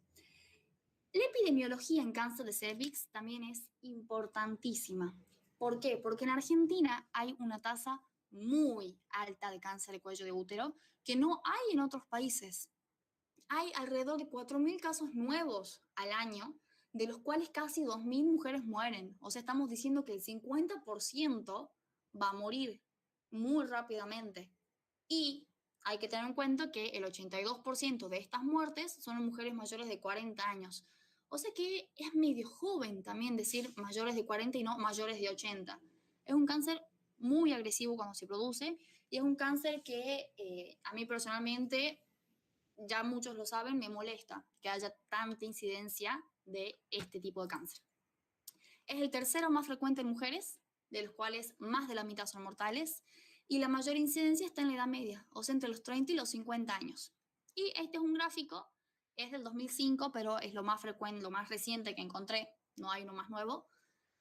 La epidemiología en cáncer de cervix también es importantísima. ¿Por qué? Porque en Argentina hay una tasa muy alta de cáncer de cuello de útero que no hay en otros países. Hay alrededor de 4.000 casos nuevos al año, de los cuales casi 2.000 mujeres mueren. O sea, estamos diciendo que el 50% va a morir muy rápidamente. Y hay que tener en cuenta que el 82% de estas muertes son en mujeres mayores de 40 años. O sea que es medio joven también decir mayores de 40 y no mayores de 80. Es un cáncer muy agresivo cuando se produce y es un cáncer que a mí personalmente, ya muchos lo saben, me molesta que haya tanta incidencia de este tipo de cáncer. Es el tercero más frecuente en mujeres, de los cuales más de la mitad son mortales, y la mayor incidencia está en la edad media, o sea, entre los 30 y los 50 años. Y este es un gráfico, es del 2005, pero es lo más frecuente, lo más reciente que encontré, no hay uno más nuevo,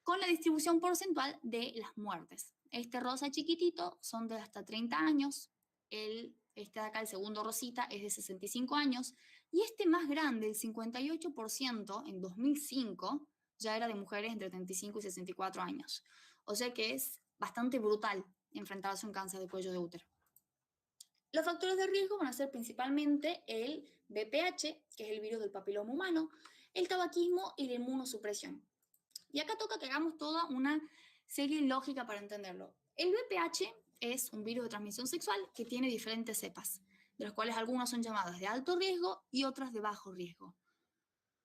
con la distribución porcentual de las muertes. Este rosa chiquitito son de hasta 30 años, este de acá, el segundo rosita, es de 65 años, Y este más grande, el 58%, en 2005, ya era de mujeres entre 35 y 64 años. O sea que es bastante brutal enfrentarse a un cáncer de cuello de útero. Los factores de riesgo van a ser principalmente el VPH, que es el virus del papiloma humano, el tabaquismo y la inmunosupresión. Y acá toca que hagamos toda una serie lógica para entenderlo. El VPH es un virus de transmisión sexual que tiene diferentes cepas, de las cuales algunas son llamadas de alto riesgo y otras de bajo riesgo.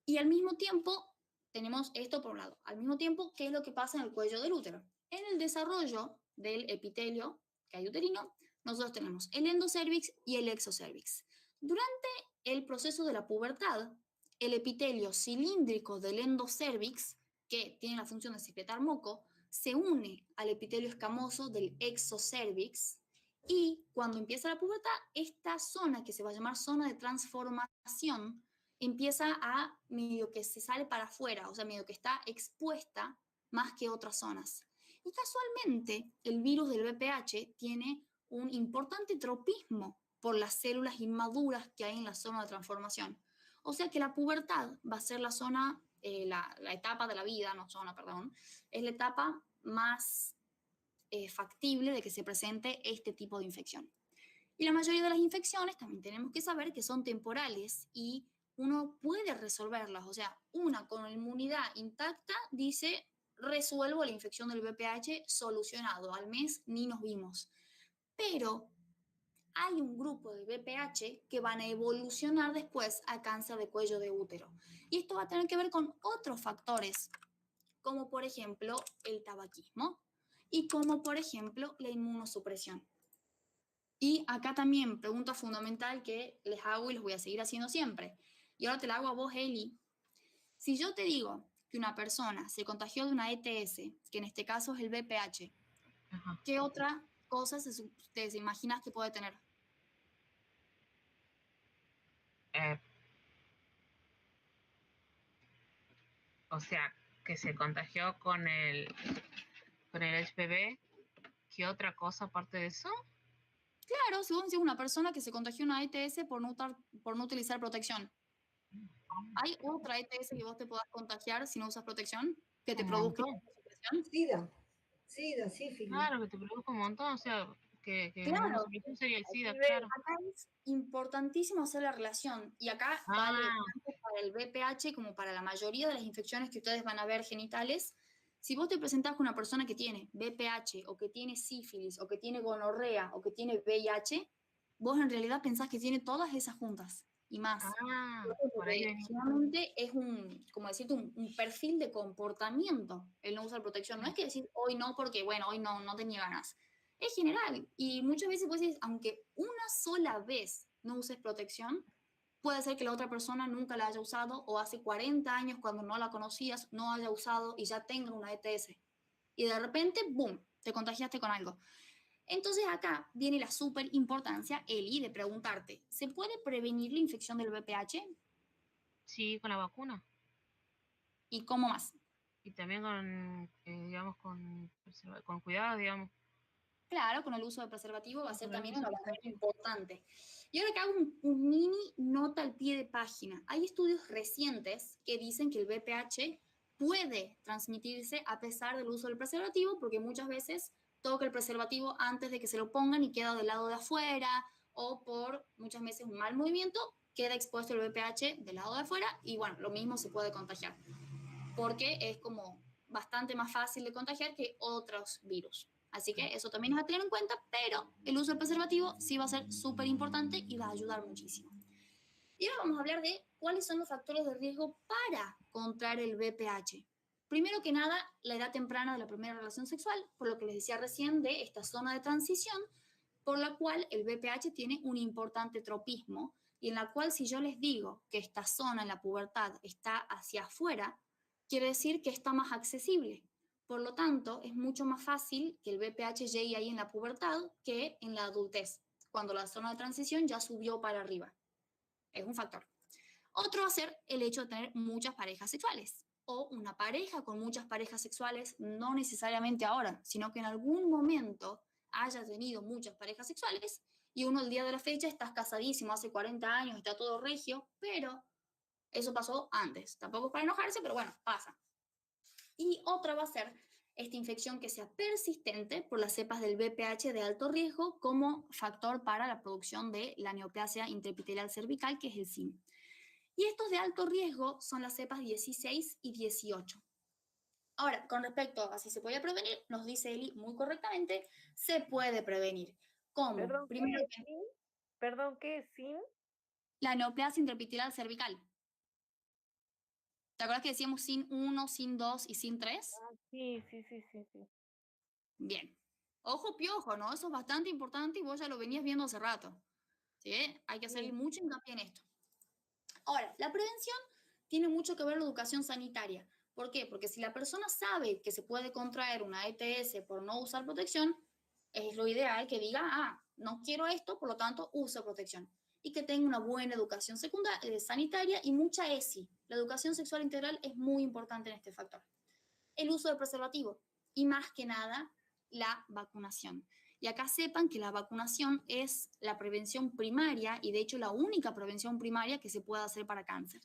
Y al mismo tiempo, tenemos esto por un lado. Al mismo tiempo, ¿qué es lo que pasa en el cuello del útero? En el desarrollo del epitelio que hay uterino, nosotros tenemos el endocervix y el exocervix. Durante el proceso de la pubertad, el epitelio cilíndrico del endocervix, que tiene la función de secretar moco, se une al epitelio escamoso del exocervix y cuando empieza la pubertad, esta zona que se va a llamar zona de transformación empieza a medio que se sale para afuera, o sea, medio que está expuesta más que otras zonas. Y casualmente, el virus del VPH tiene un importante tropismo por las células inmaduras que hay en la zona de transformación. O sea que la pubertad va a ser la zona, la etapa de la vida, no zona, perdón, es la etapa más factible de que se presente este tipo de infección. Y la mayoría de las infecciones también tenemos que saber que son temporales y uno puede resolverlas. O sea, una con la inmunidad intacta dice, resuelvo la infección del VPH, solucionado, al mes ni nos vimos. Pero hay un grupo de VPH que van a evolucionar después a cáncer de cuello de útero. Y esto va a tener que ver con otros factores, como por ejemplo el tabaquismo y como por ejemplo la inmunosupresión. Y acá también, pregunta fundamental que les hago y les voy a seguir haciendo siempre. Y ahora te la hago a vos, Eli. Si yo te digo que una persona se contagió de una ETS, que en este caso es el VPH, Ajá. ¿qué otra cosa te imaginas que puede tener? O sea, que se contagió con el HPV. ¿Qué otra cosa aparte de eso? Claro, si vos decís una persona que se contagió de una ETS por no utilizar protección, ¿hay otra ETS que vos te puedas contagiar si no usas protección? ¿Que te Un produzca montón. inmunosupresión? SIDA, sífilis. Claro, que te produjo un montón. O sea, que Claro. inmunosupresión sería el SIDA, Acá claro. es importantísimo hacer la relación y acá vale tanto para el VPH como para la mayoría de las infecciones que ustedes van a ver genitales. Si vos te presentás con una persona que tiene VPH o que tiene sífilis o que tiene gonorrea o que tiene VIH, vos en realidad pensás que tiene todas esas juntas y más. Por ahí venía. Generalmente es como decirte, un perfil de comportamiento el no usar protección. No es que decir hoy no porque, bueno, hoy no tenía ganas. Es general. Y muchas veces puedes decir, aunque una sola vez no uses protección, puede ser que la otra persona nunca la haya usado o hace 40 años cuando no la conocías no haya usado y ya tenga una ETS. Y de repente, ¡boom!, te contagiaste con algo. Entonces acá viene la súper importancia, Eli, de preguntarte, ¿se puede prevenir la infección del VPH? Sí, con la vacuna. ¿Y cómo más? Y también con, digamos, con cuidado, digamos. Claro, con el uso de preservativo va a ser Con el también uso una de barrera preservativo. importante. Y ahora que hago un mini nota al pie de página. Hay estudios recientes que dicen que el VPH puede transmitirse a pesar del uso del preservativo, porque muchas veces toca el preservativo antes de que se lo pongan y queda del lado de afuera, o por muchas veces un mal movimiento, queda expuesto el VPH del lado de afuera y bueno, lo mismo se puede contagiar, porque es como bastante más fácil de contagiar que otros virus. Así que eso también es a tener en cuenta, pero el uso del preservativo sí va a ser súper importante y va a ayudar muchísimo. Y ahora vamos a hablar de cuáles son los factores de riesgo para contraer el VPH. Primero que nada, la edad temprana de la primera relación sexual, por lo que les decía recién de esta zona de transición, por la cual el VPH tiene un importante tropismo y en la cual si yo les digo que esta zona en la pubertad está hacia afuera, quiere decir que está más accesible. Por lo tanto, es mucho más fácil que el VPH llegue ahí en la pubertad que en la adultez, cuando la zona de transición ya subió para arriba. Es un factor. Otro va a ser el hecho de tener muchas parejas sexuales o una pareja con muchas parejas sexuales, no necesariamente ahora, sino que en algún momento haya tenido muchas parejas sexuales y uno el día de la fecha estás casadísimo, hace 40 años, está todo regio, pero eso pasó antes. Tampoco es para enojarse, pero bueno, pasa. Y otra va a ser esta infección que sea persistente por las cepas del VPH de alto riesgo como factor para la producción de la neoplasia intraepitelial cervical, que es el SIN. Y estos de alto riesgo son las cepas 16 y 18. Ahora, con respecto a si se puede prevenir, nos dice Eli muy correctamente, se puede prevenir. ¿Cómo? Perdón, Primero, ¿qué es SIN? Perdón, ¿qué es SIN? la neoplasia intraepitelial cervical. ¿Te acuerdas que decíamos SIN 1, SIN 2 y SIN 3? Ah, sí, sí, sí, sí, sí. Bien. Ojo piojo, ¿no? Eso es bastante importante y vos ya lo venías viendo hace rato. ¿Sí? Hay que hacerle Sí. mucho hincapié en esto. Ahora, la prevención tiene mucho que ver la educación sanitaria. ¿Por qué? Porque si la persona sabe que se puede contraer una ETS por no usar protección, es lo ideal que diga, no quiero esto, por lo tanto, uso protección. Y que tenga una buena educación sanitaria y mucha ESI. La educación sexual integral es muy importante en este factor. El uso del preservativo y más que nada la vacunación. Y acá sepan que la vacunación es la prevención primaria y de hecho la única prevención primaria que se puede hacer para cáncer.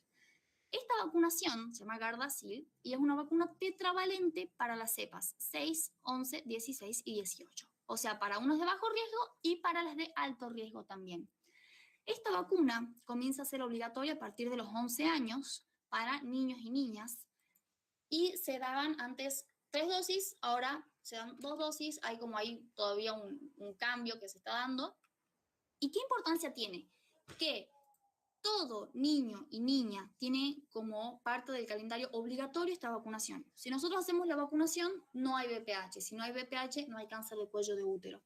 Esta vacunación se llama Gardasil y es una vacuna tetravalente para las cepas 6, 11, 16 y 18. O sea, para unos de bajo riesgo y para las de alto riesgo también. Esta vacuna comienza a ser obligatoria a partir de los 11 años para niños y niñas y se daban antes 3 dosis, ahora se dan 2 dosis, hay todavía un cambio que se está dando. ¿Y qué importancia tiene? Que todo niño y niña tiene como parte del calendario obligatorio esta vacunación. Si nosotros hacemos la vacunación, no hay VPH. Si no hay VPH, no hay cáncer de cuello de útero.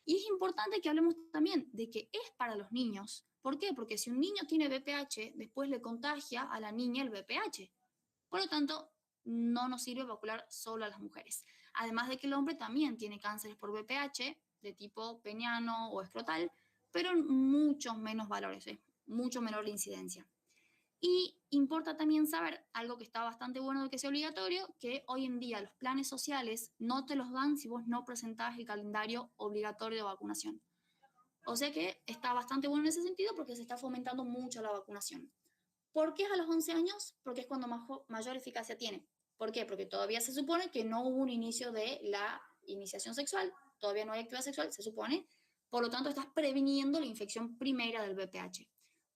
Y es importante que hablemos también de que es para los niños. ¿Por qué? Porque si un niño tiene VPH, después le contagia a la niña el VPH. Por lo tanto, no nos sirve vacunar solo a las mujeres. Además de que el hombre también tiene cánceres por VPH de tipo peniano o escrotal, pero en muchos menos valores, mucho menor la incidencia. Y importa también saber, algo que está bastante bueno de que sea obligatorio, que hoy en día los planes sociales no te los dan si vos no presentás el calendario obligatorio de vacunación. O sea que está bastante bueno en ese sentido porque se está fomentando mucho la vacunación. ¿Por qué es a los 11 años? Porque es cuando mayor eficacia tiene. ¿Por qué? Porque todavía se supone que no hubo un inicio de la iniciación sexual, todavía no hay actividad sexual, se supone, por lo tanto estás previniendo la infección primera del VPH.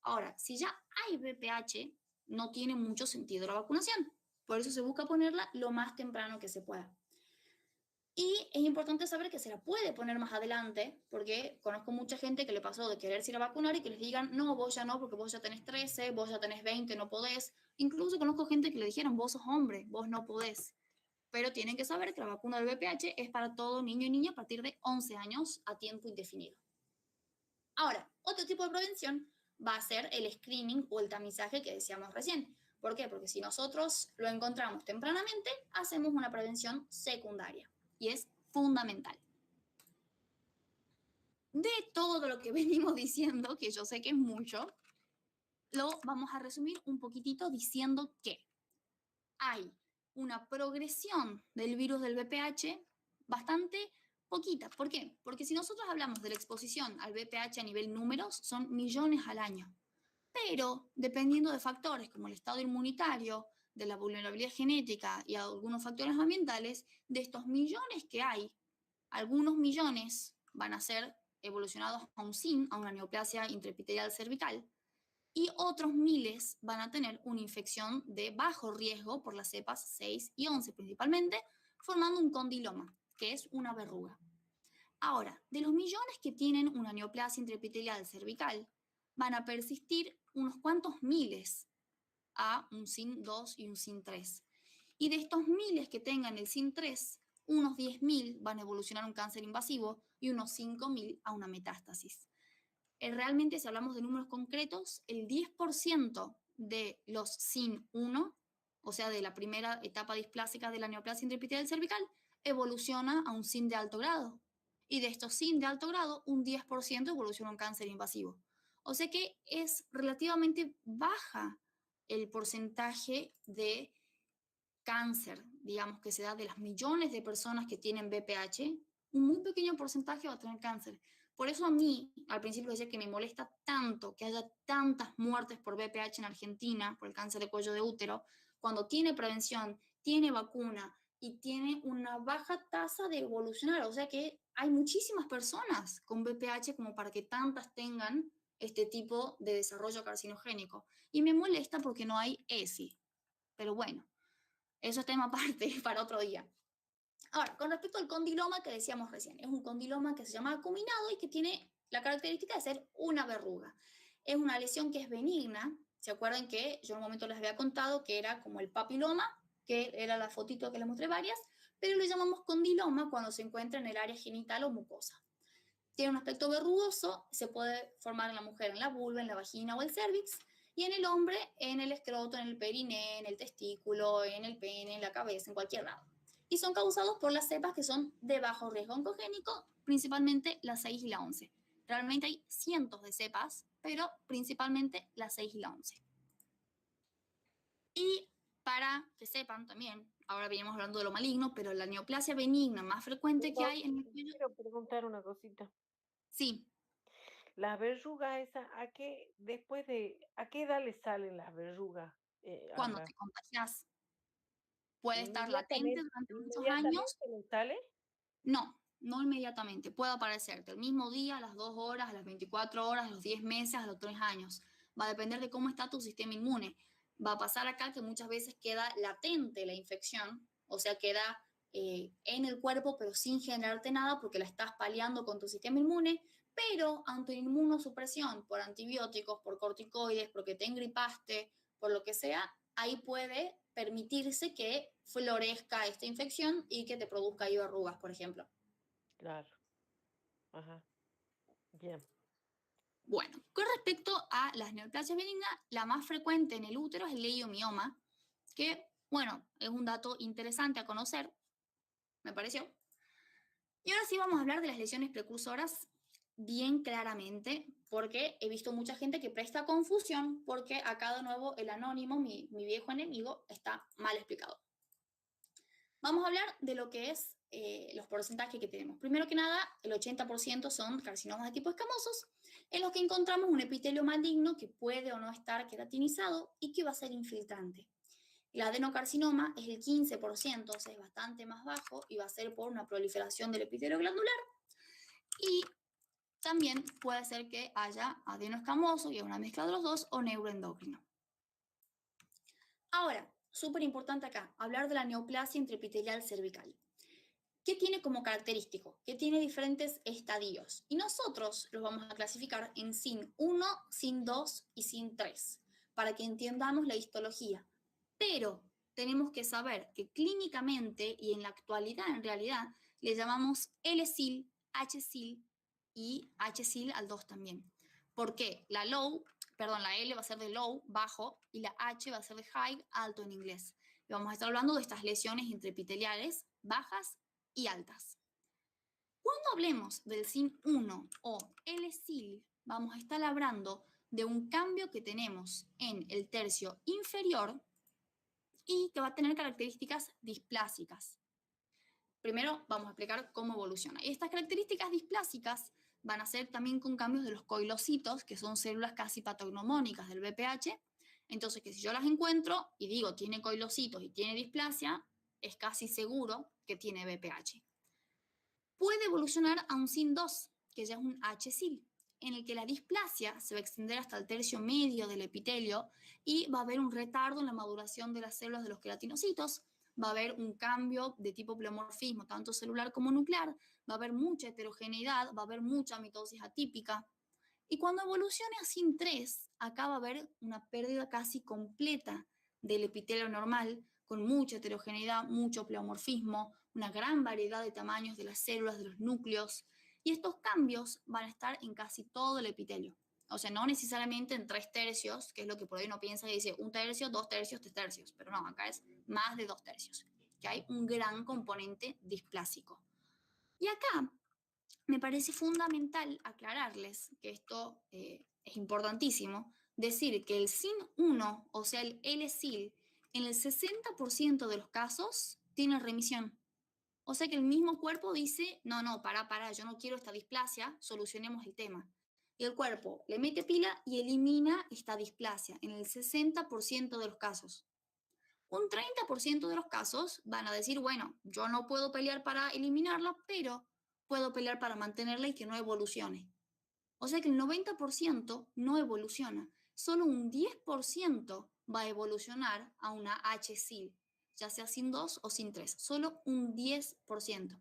Ahora, si ya hay VPH, no tiene mucho sentido la vacunación, por eso se busca ponerla lo más temprano que se pueda. Y es importante saber que se la puede poner más adelante, porque conozco mucha gente que le pasó de quererse ir a vacunar y que les digan, no, vos ya no, porque vos ya tenés 13, vos ya tenés 20, no podés. Incluso conozco gente que le dijeron, vos sos hombre, vos no podés. Pero tienen que saber que la vacuna del VPH es para todo niño y niña a partir de 11 años a tiempo indefinido. Ahora, otro tipo de prevención va a ser el screening o el tamizaje que decíamos recién. ¿Por qué? Porque si nosotros lo encontramos tempranamente, hacemos una prevención secundaria. Y es fundamental. De todo lo que venimos diciendo, que yo sé que es mucho, lo vamos a resumir un poquitito diciendo que hay una progresión del virus del VPH bastante poquita. ¿Por qué? Porque si nosotros hablamos de la exposición al VPH a nivel números, son millones al año. Pero dependiendo de factores como el estado inmunitario, de la vulnerabilidad genética y algunos factores ambientales, de estos millones que hay, algunos millones van a ser evolucionados a un SIN, a una neoplasia intraepitelial cervical, y otros miles van a tener una infección de bajo riesgo por las cepas 6 y 11 principalmente, formando un condiloma, que es una verruga. Ahora, de los millones que tienen una neoplasia intraepitelial cervical, van a persistir unos cuantos miles a un SIN 2 y un SIN 3. Y de estos miles que tengan el SIN 3, unos 10.000 van a evolucionar a un cáncer invasivo y unos 5.000 a una metástasis. Realmente, si hablamos de números concretos, el 10% de los SIN 1, o sea, de la primera etapa displásica de la neoplasia intraepitelial cervical, evoluciona a un SIN de alto grado. Y de estos SIN de alto grado, un 10% evoluciona a un cáncer invasivo. O sea que es relativamente baja el porcentaje de cáncer, digamos, que se da de las millones de personas que tienen VPH, un muy pequeño porcentaje va a tener cáncer. Por eso a mí, al principio decía que me molesta tanto que haya tantas muertes por VPH en Argentina, por el cáncer de cuello de útero, cuando tiene prevención, tiene vacuna y tiene una baja tasa de evolucionar. O sea que hay muchísimas personas con VPH como para que tantas tengan este tipo de desarrollo carcinogénico. Y me molesta porque no hay ESI. Pero bueno, eso es tema aparte para otro día. Ahora, con respecto al condiloma que decíamos recién, es un condiloma que se llama acuminado y que tiene la característica de ser una verruga. Es una lesión que es benigna. ¿Se acuerdan que yo en un momento les había contado que era como el papiloma, que era la fotito que les mostré varias, pero lo llamamos condiloma cuando se encuentra en el área genital o mucosa? Tiene un aspecto verrugoso, se puede formar en la mujer en la vulva, en la vagina o el cervix, y en el hombre en el escroto, en el periné, en el testículo, en el pene, en la cabeza, en cualquier lado. Y son causados por las cepas que son de bajo riesgo oncogénico, principalmente la 6 y la 11. Realmente hay cientos de cepas, pero principalmente la 6 y la 11. Y para que sepan también, ahora veníamos hablando de lo maligno, pero la neoplasia benigna más frecuente que hay en el cuello... Quiero preguntar una cosita. Sí, Las verrugas esas, ¿a qué edad le salen las verrugas? cuando Acá. te contagias puede estar latente Inmediatamente, durante muchos años. inmediatamente le sale. No inmediatamente. Puede aparecerte el mismo día, a las 2 horas, a las 24 horas, a los 10 meses, a los 3 años. Va a depender de cómo está tu sistema inmune. Va a pasar acá que muchas veces queda latente la infección, o sea, queda en el cuerpo, pero sin generarte nada porque la estás paliando con tu sistema inmune, pero ante inmunosupresión por antibióticos, por corticoides, porque te engripaste, por lo que sea, ahí puede permitirse que florezca esta infección y que te produzca ahí verrugas, por ejemplo. Claro. Ajá. Bien. Bueno, con respecto a las neoplasias benignas, la más frecuente en el útero es el leiomioma, que, bueno, es un dato interesante a conocer, me pareció. Y ahora sí vamos a hablar de las lesiones precursoras bien claramente, porque he visto mucha gente que presta confusión, porque acá de nuevo el anónimo, mi viejo enemigo, está mal explicado. Vamos a hablar de lo que es los porcentajes que tenemos. Primero que nada, el 80% son carcinomas de tipo escamosos, en los que encontramos un epitelio maligno que puede o no estar queratinizado y que va a ser infiltrante. El adenocarcinoma es el 15%, o sea, es bastante más bajo y va a ser por una proliferación del epitelio glandular. Y también puede ser que haya adenoescamoso, y es una mezcla de los dos, o neuroendocrino. Ahora, súper importante acá, hablar de la neoplasia intraepitelial cervical. ¿Qué tiene como característico? Que tiene diferentes estadios. Y nosotros los vamos a clasificar en SIN 1, SIN 2 y SIN 3, para que entendamos la histología. Pero tenemos que saber que clínicamente y en la actualidad, en realidad, le llamamos L-SIL, H-SIL y H-SIL al 2 también. ¿Por qué? La L va a ser de low, bajo, y la H va a ser de high, alto en inglés. Y vamos a estar hablando de estas lesiones intraepiteliales bajas y altas. Cuando hablemos del SIN 1 o L-SIL, vamos a estar hablando de un cambio que tenemos en el tercio inferior y que va a tener características displásicas. Primero vamos a explicar cómo evoluciona. Y estas características displásicas van a ser también con cambios de los coilocitos, que son células casi patognomónicas del VPH. Entonces, que si yo las encuentro y digo tiene coilocitos y tiene displasia, es casi seguro que tiene VPH. Puede evolucionar a un SIN 2, que ya es un H-SIL, en el que la displasia se va a extender hasta el tercio medio del epitelio y va a haber un retardo en la maduración de las células de los queratinocitos, va a haber un cambio de tipo pleomorfismo, tanto celular como nuclear, va a haber mucha heterogeneidad, va a haber mucha mitosis atípica. Y cuando evolucione a SIN 3, acá va a haber una pérdida casi completa del epitelio normal, con mucha heterogeneidad, mucho pleomorfismo, una gran variedad de tamaños de las células, de los núcleos, y estos cambios van a estar en casi todo el epitelio. O sea, no necesariamente en 3/3, que es lo que por ahí uno piensa y dice 1/3, 2/3, 3/3, pero no, acá es más de 2/3, que hay un gran componente displásico. Y acá me parece fundamental aclararles que esto es importantísimo, decir que el SIN 1, o sea, el L-SIL, en el 60% de los casos tiene remisión. O sea que el mismo cuerpo dice, no, para, yo no quiero esta displasia, solucionemos el tema. Y el cuerpo le mete pila y elimina esta displasia en el 60% de los casos. Un 30% de los casos van a decir, bueno, yo no puedo pelear para eliminarla, pero puedo pelear para mantenerla y que no evolucione. O sea que el 90% no evoluciona. Solo un 10% va a evolucionar a una HSIL, ya sea sin 2 o sin 3. Solo un 10%.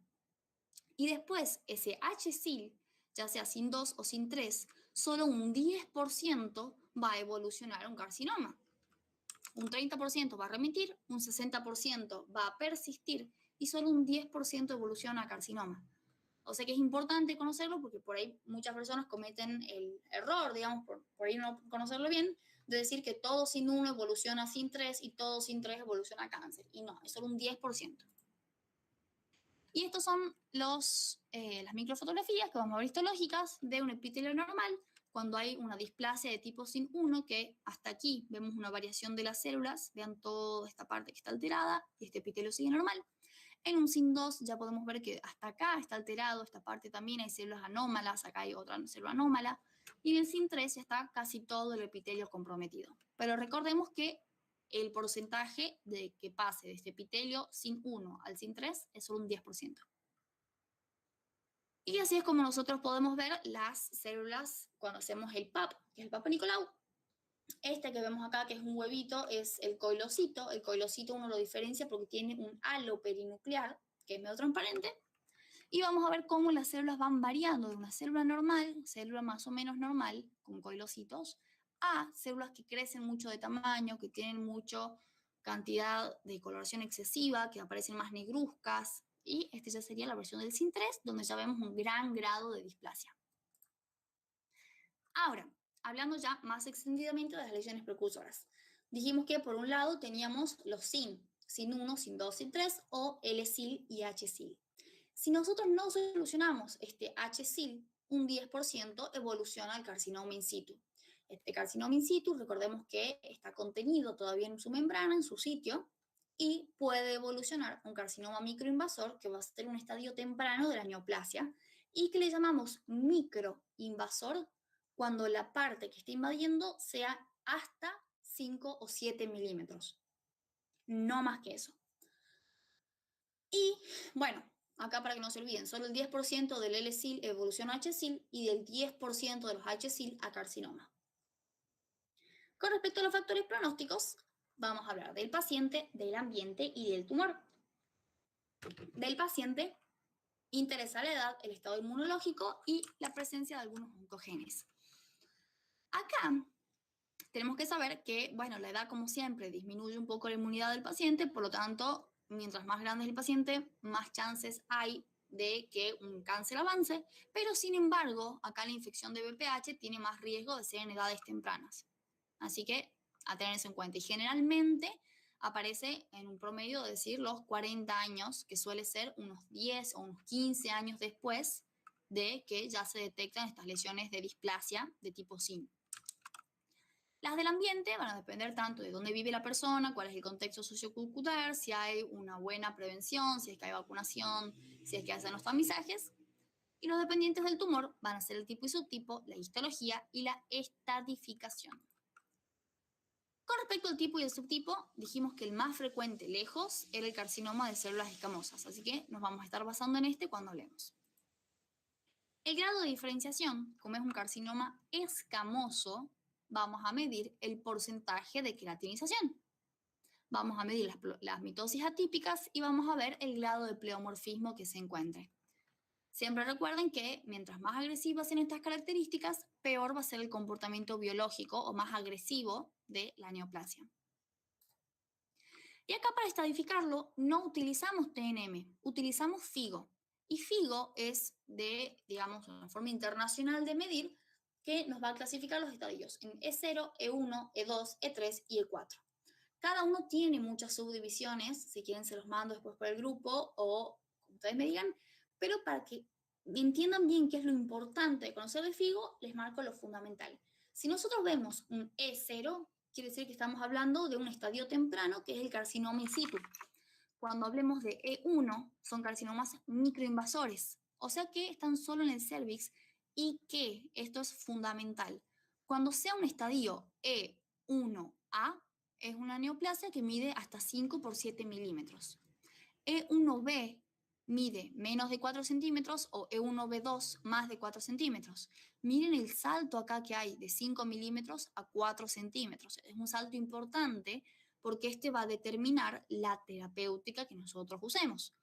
Y después, ese HSIL, ya sea sin 2 o sin 3, solo un 10% va a evolucionar a un carcinoma. Un 30% va a remitir, un 60% va a persistir y solo un 10% evoluciona a carcinoma. O sea que es importante conocerlo porque por ahí muchas personas cometen el error, digamos, por ahí no conocerlo bien, de decir que todo sin 1 evoluciona sin 3 y todo sin 3 evoluciona a cáncer. Y no, es solo un 10%. Y estos son las microfotografías que vamos a ver histológicas de un epitelio normal cuando hay una displasia de tipo SIN1, que hasta aquí vemos una variación de las células, vean toda esta parte que está alterada y este epitelio sigue normal. En un SIN2 ya podemos ver que hasta acá está alterado, esta parte también hay células anómalas, acá hay otra célula anómala, y en el SIN3 ya está casi todo el epitelio comprometido. Pero recordemos que el porcentaje de que pase de este epitelio SIN1 al SIN3 es solo un 10%. Y así es como nosotros podemos ver las células cuando hacemos el PAP, que es el Papa Nicolau. Este que vemos acá, que es un huevito, es el coilocito. El coilocito uno lo diferencia porque tiene un halo perinuclear, que es medio transparente. Y vamos a ver cómo las células van variando de una célula normal, célula más o menos normal, con coilocitos, a células que crecen mucho de tamaño, que tienen mucha cantidad de coloración excesiva, que aparecen más negruzcas. Y este ya sería la versión del SIN3, donde ya vemos un gran grado de displasia. Ahora, hablando ya más extendidamente de las lesiones precursoras. Dijimos que por un lado teníamos los SIN, SIN1, SIN2, SIN3 o L-SIL y H-SIL. Si nosotros no solucionamos este H-SIL, un 10% evoluciona al carcinoma in situ. Este carcinoma in situ, recordemos que está contenido todavía en su membrana, en su sitio, y puede evolucionar un carcinoma microinvasor, que va a ser un estadio temprano de la neoplasia, y que le llamamos microinvasor cuando la parte que está invadiendo sea hasta 5 o 7 milímetros. No más que eso. Y bueno, acá para que no se olviden, solo el 10% del L-SIL evoluciona a H-SIL y del 10% de los H-SIL a carcinoma. Con respecto a los factores pronósticos, vamos a hablar del paciente, del ambiente y del tumor. Del paciente interesa la edad, el estado inmunológico y la presencia de algunos oncogenes. Acá tenemos que saber que, bueno, la edad, como siempre, disminuye un poco la inmunidad del paciente, por lo tanto, mientras más grande es el paciente, más chances hay de que un cáncer avance, pero sin embargo, acá la infección de VPH tiene más riesgo de ser en edades tempranas. Así que a tener eso en cuenta. Y generalmente aparece en un promedio de decir los 40 años, que suele ser unos 10 o unos 15 años después de que ya se detectan estas lesiones de displasia de tipo SIN. Las del ambiente van a depender tanto de dónde vive la persona, cuál es el contexto sociocultural, si hay una buena prevención, si es que hay vacunación, si es que hacen los tamizajes. Y los dependientes del tumor van a ser el tipo y subtipo, la histología y la estadificación. Con respecto al tipo y el subtipo, dijimos que el más frecuente lejos era el carcinoma de células escamosas, así que nos vamos a estar basando en este cuando hablemos. El grado de diferenciación, como es un carcinoma escamoso, vamos a medir el porcentaje de queratinización. Vamos a medir las mitosis atípicas y vamos a ver el grado de pleomorfismo que se encuentre. Siempre recuerden que mientras más agresivas sean estas características, peor va a ser el comportamiento biológico o más agresivo de la neoplasia. Y acá para estadificarlo no utilizamos TNM, utilizamos FIGO. Y FIGO es digamos, una forma internacional de medir que nos va a clasificar los estadios en E0, E1, E2, E3 y E4. Cada uno tiene muchas subdivisiones, si quieren se los mando después por el grupo o como ustedes me digan, pero para que entiendan bien qué es lo importante de conocer de FIGO, les marco lo fundamental. Si nosotros vemos un E0, quiere decir que estamos hablando de un estadio temprano, que es el carcinoma in situ. cuando hablemos de E1, son carcinomas microinvasores, o sea que están solo en el cervix y que esto es fundamental. Cuando sea un estadio E1A, es una neoplasia que mide hasta 5 por 7 milímetros. E1B mide menos de 4 centímetros o E1B2 más de 4 centímetros. Miren el salto acá que hay de 5 milímetros a 4 centímetros. Es un salto importante porque este va a determinar la terapéutica que nosotros usemos.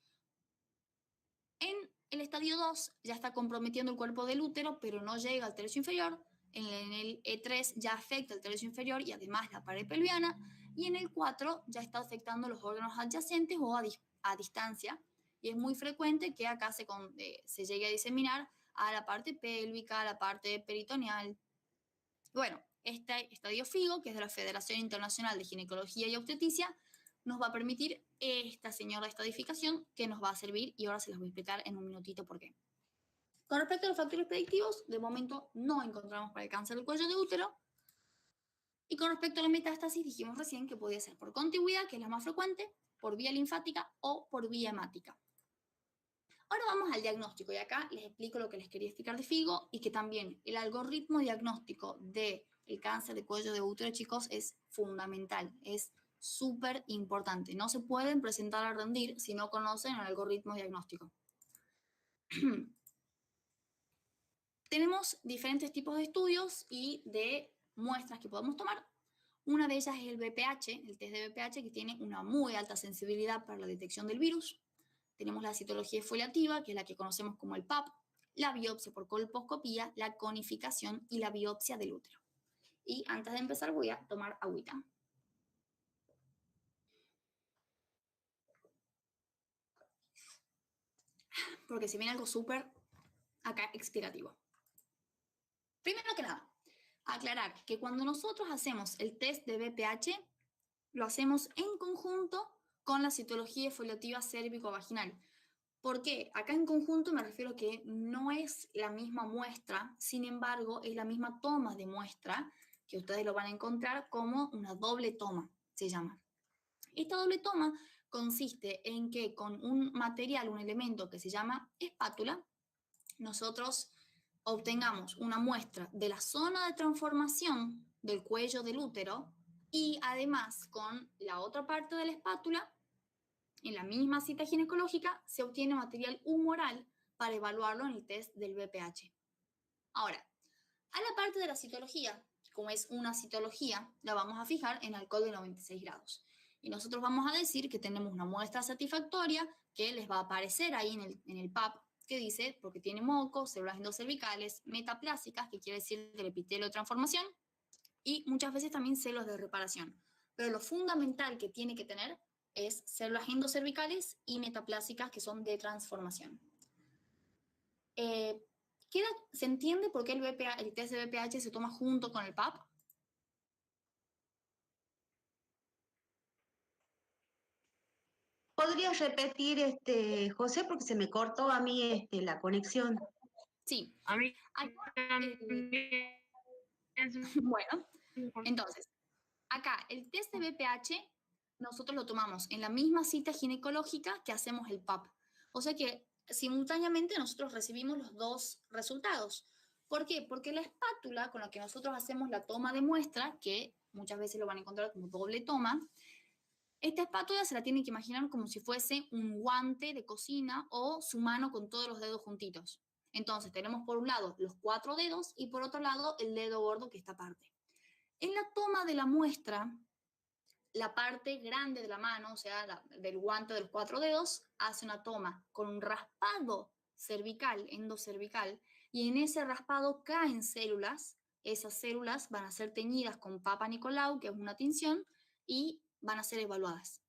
En el estadio 2 ya está comprometiendo el cuerpo del útero, pero no llega al tercio inferior. En el E3 ya afecta el tercio inferior y además la pared pelviana. Y en el 4 ya está afectando los órganos adyacentes o a distancia. Y es muy frecuente que acá se llegue a diseminar a la parte pélvica, a la parte peritoneal. Bueno, este estadio FIGO, que es de la Federación Internacional de Ginecología y Obstetricia, nos va a permitir esta señora estadificación que nos va a servir y ahora se las voy a explicar en un minutito por qué. Con respecto a los factores predictivos, de momento no encontramos para el cáncer del cuello de útero. Y con respecto a la metástasis, dijimos recién que podía ser por contigüidad, que es la más frecuente, por vía linfática o por vía hemática. Ahora vamos al diagnóstico y acá les explico lo que les quería explicar de FIGO y que también el algoritmo diagnóstico del cáncer de cuello de útero, chicos, es fundamental, es súper importante. No se pueden presentar a rendir si no conocen el algoritmo diagnóstico. Tenemos diferentes tipos de estudios y de muestras que podemos tomar. Una de ellas es el BPH, el test de BPH, que tiene una muy alta sensibilidad para la detección del virus. Tenemos la citología exfoliativa, que es la que conocemos como el PAP, la biopsia por colposcopía, la conificación y la biopsia del útero. Y antes de empezar voy a tomar agüita. Porque se viene algo súper acá explicativo. Primero que nada, aclarar que cuando nosotros hacemos el test de BPH, lo hacemos en conjunto con la citología exfoliativa cérvico-vaginal. ¿Por qué? Acá en conjunto me refiero a que no es la misma muestra, sin embargo, es la misma toma de muestra, que ustedes lo van a encontrar como una doble toma, se llama. Esta doble toma consiste en que con un material, un elemento que se llama espátula, nosotros obtengamos una muestra de la zona de transformación del cuello del útero y además con la otra parte de la espátula, en la misma cita ginecológica, se obtiene material humoral para evaluarlo en el test del BPH. Ahora, a la parte de la citología, como es una citología, la vamos a fijar en alcohol de 96 grados. Y nosotros vamos a decir que tenemos una muestra satisfactoria que les va a aparecer ahí en el PAP, que dice, porque tiene moco, células endocervicales, metaplásicas, que quiere decir del epitelio de transformación, y muchas veces también células de reparación. Pero lo fundamental que tiene que tener es células endocervicales y metaplásicas que son de transformación. ¿Se entiende por qué el test de BPH se toma junto con el PAP? ¿Podrías repetir, José, porque se me cortó a mí la conexión? Sí. A mí Acá, también bueno, entonces, acá el test de BPH nosotros lo tomamos en la misma cita ginecológica que hacemos el PAP. O sea que simultáneamente nosotros recibimos los dos resultados. ¿Por qué? Porque la espátula con la que nosotros hacemos la toma de muestra, que muchas veces lo van a encontrar como doble toma, esta espátula se la tienen que imaginar como si fuese un guante de cocina o su mano con todos los dedos juntitos. Entonces tenemos por un lado los 4 dedos y por otro lado el dedo gordo que está aparte. En la toma de la muestra, la parte grande de la mano, o sea, del guante de los 4 dedos, hace una toma con un raspado cervical, endocervical, y en ese raspado caen células. Esas células van a ser teñidas con Papa Nicolau, que es una tinción, y van a ser evaluadas.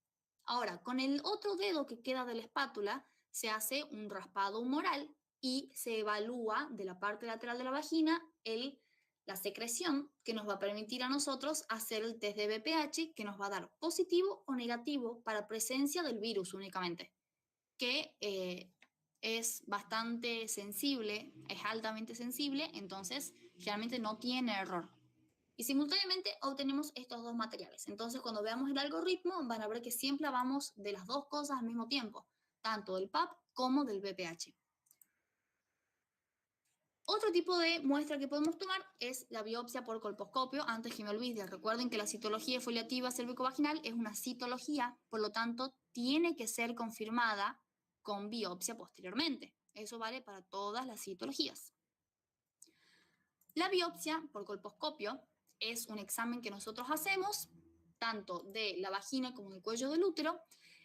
Ahora, con el otro dedo que queda de la espátula, se hace un raspado humoral y se evalúa de la parte lateral de la vagina la secreción que nos va a permitir a nosotros hacer el test de BPH que nos va a dar positivo o negativo para presencia del virus únicamente, que es bastante sensible, es altamente sensible, entonces generalmente no tiene error. Y simultáneamente obtenemos estos dos materiales. Entonces, cuando veamos el algoritmo, van a ver que siempre hablamos de las dos cosas al mismo tiempo, tanto del PAP como del BPH. Otro tipo de muestra que podemos tomar es la biopsia por colposcopio. Antes que me olvide, recuerden que la citología foliativa cérvico-vaginal es una citología, por lo tanto, tiene que ser confirmada con biopsia posteriormente. Eso vale para todas las citologías. La biopsia por colposcopio es un examen que nosotros hacemos tanto de la vagina como del cuello del útero,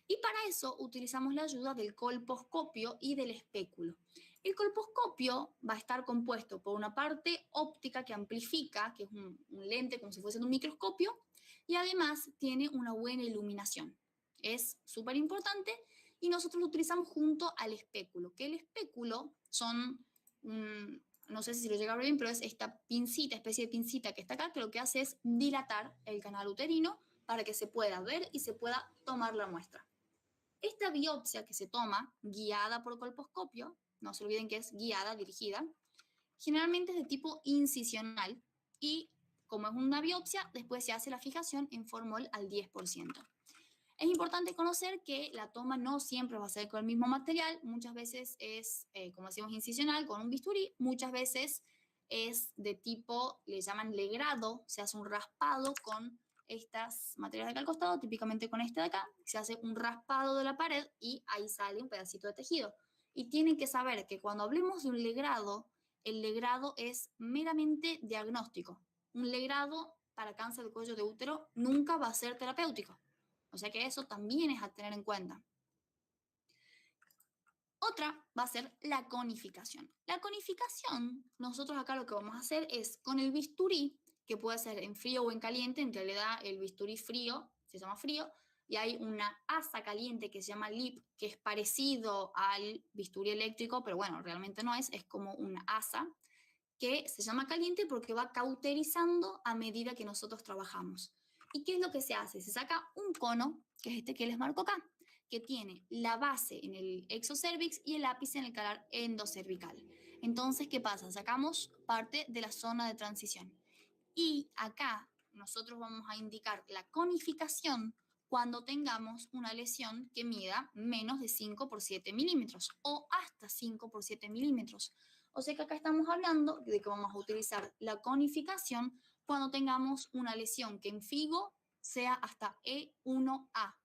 y para eso utilizamos la ayuda del colposcopio y del espéculo. El colposcopio va a estar compuesto por una parte óptica que amplifica, que es un lente como si fuese un microscopio, y además tiene una buena iluminación. Es súper importante y nosotros lo utilizamos junto al espéculo, que el espéculo son no sé si lo llega a ver bien, pero es esta pincita, especie de pincita que está acá, que lo que hace es dilatar el canal uterino para que se pueda ver y se pueda tomar la muestra. Esta biopsia que se toma, guiada por colposcopio, no se olviden que es guiada, dirigida, generalmente es de tipo incisional y como es una biopsia, después se hace la fijación en formol al 10%. Es importante conocer que la toma no siempre va a ser con el mismo material, muchas veces es, como decimos, incisional con un bisturí, muchas veces es de tipo, le llaman legrado, se hace un raspado con estas materiales de acá al costado, típicamente con este de acá, se hace un raspado de la pared y ahí sale un pedacito de tejido. Y tienen que saber que cuando hablemos de un legrado, el legrado es meramente diagnóstico. Un legrado para cáncer de cuello de útero nunca va a ser terapéutico. O sea que eso también es a tener en cuenta. Otra va a ser la conificación. La conificación, nosotros acá lo que vamos a hacer es con el bisturí, que puede ser en frío o en caliente, en realidad el bisturí frío se llama frío, y hay una asa caliente que se llama LIP, que es parecido al bisturí eléctrico, pero bueno, realmente no es como una asa, que se llama caliente porque va cauterizando a medida que nosotros trabajamos. ¿Y qué es lo que se hace? Se saca un cono, que es este que les marco acá, que tiene la base en el exocervix y el ápice en el canal endocervical. Entonces, ¿qué pasa? Sacamos parte de la zona de transición. Y acá nosotros vamos a indicar la conificación cuando tengamos una lesión que mida menos de 5 por 7 milímetros o hasta 5 por 7 milímetros. O sea que acá estamos hablando de que vamos a utilizar la conificación cuando tengamos una lesión que en FIGO sea hasta E1A.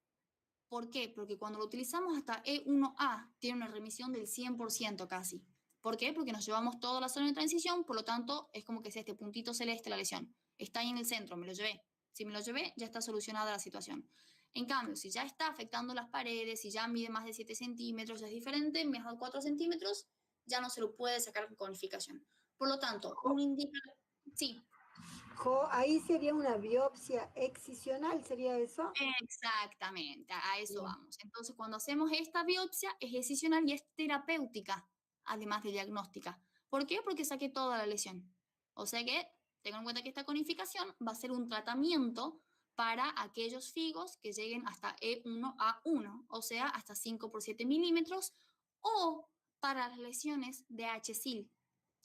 ¿Por qué? Porque cuando lo utilizamos hasta E1A tiene una remisión del 100% casi. ¿Por qué? Porque nos llevamos toda la zona de transición, por lo tanto es como que sea este puntito celeste la lesión. Está ahí en el centro, me lo llevé. Si me lo llevé, ya está solucionada la situación. En cambio, si ya está afectando las paredes, si ya mide más de 7 centímetros, ya es diferente, más de 4 centímetros, ya no se lo puede sacar con conificación. Por lo tanto, un indicador... Sí. Ahí sería una biopsia excisional, ¿sería eso? Exactamente, a eso Bien. vamos. Entonces, cuando hacemos esta biopsia, es excisional y es terapéutica, además de diagnóstica. ¿Por qué? Porque saqué toda la lesión. O sea que, tengan en cuenta que esta conificación va a ser un tratamiento para aquellos figos que lleguen hasta E1A1, o sea, hasta 5 por 7 milímetros, o para las lesiones de HSIL,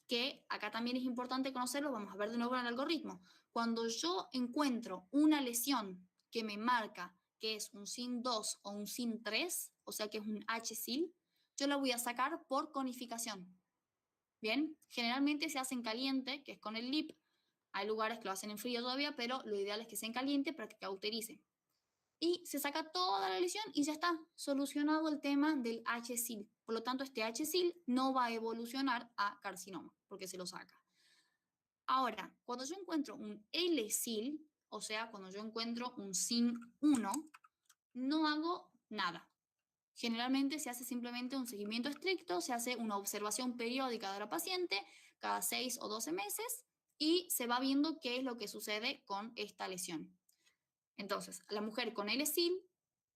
que acá también es importante conocerlo, vamos a ver de nuevo en el algoritmo. Cuando yo encuentro una lesión que me marca que es un SIN2 o un SIN3, o sea que es un HSIL, yo la voy a sacar por conificación. Bien, generalmente se hace en caliente, que es con el LIP. Hay lugares que lo hacen en frío todavía, pero lo ideal es que sea en caliente para que cauterice. Y se saca toda la lesión y ya está solucionado el tema del HSIL. Por lo tanto, este HSIL no va a evolucionar a carcinoma, porque se lo saca. Ahora, cuando yo encuentro un LSIL, o sea, cuando yo encuentro un SIN1, no hago nada. Generalmente se hace simplemente un seguimiento estricto, se hace una observación periódica de la paciente cada 6 o 12 meses y se va viendo qué es lo que sucede con esta lesión. Entonces, a la mujer con LSIL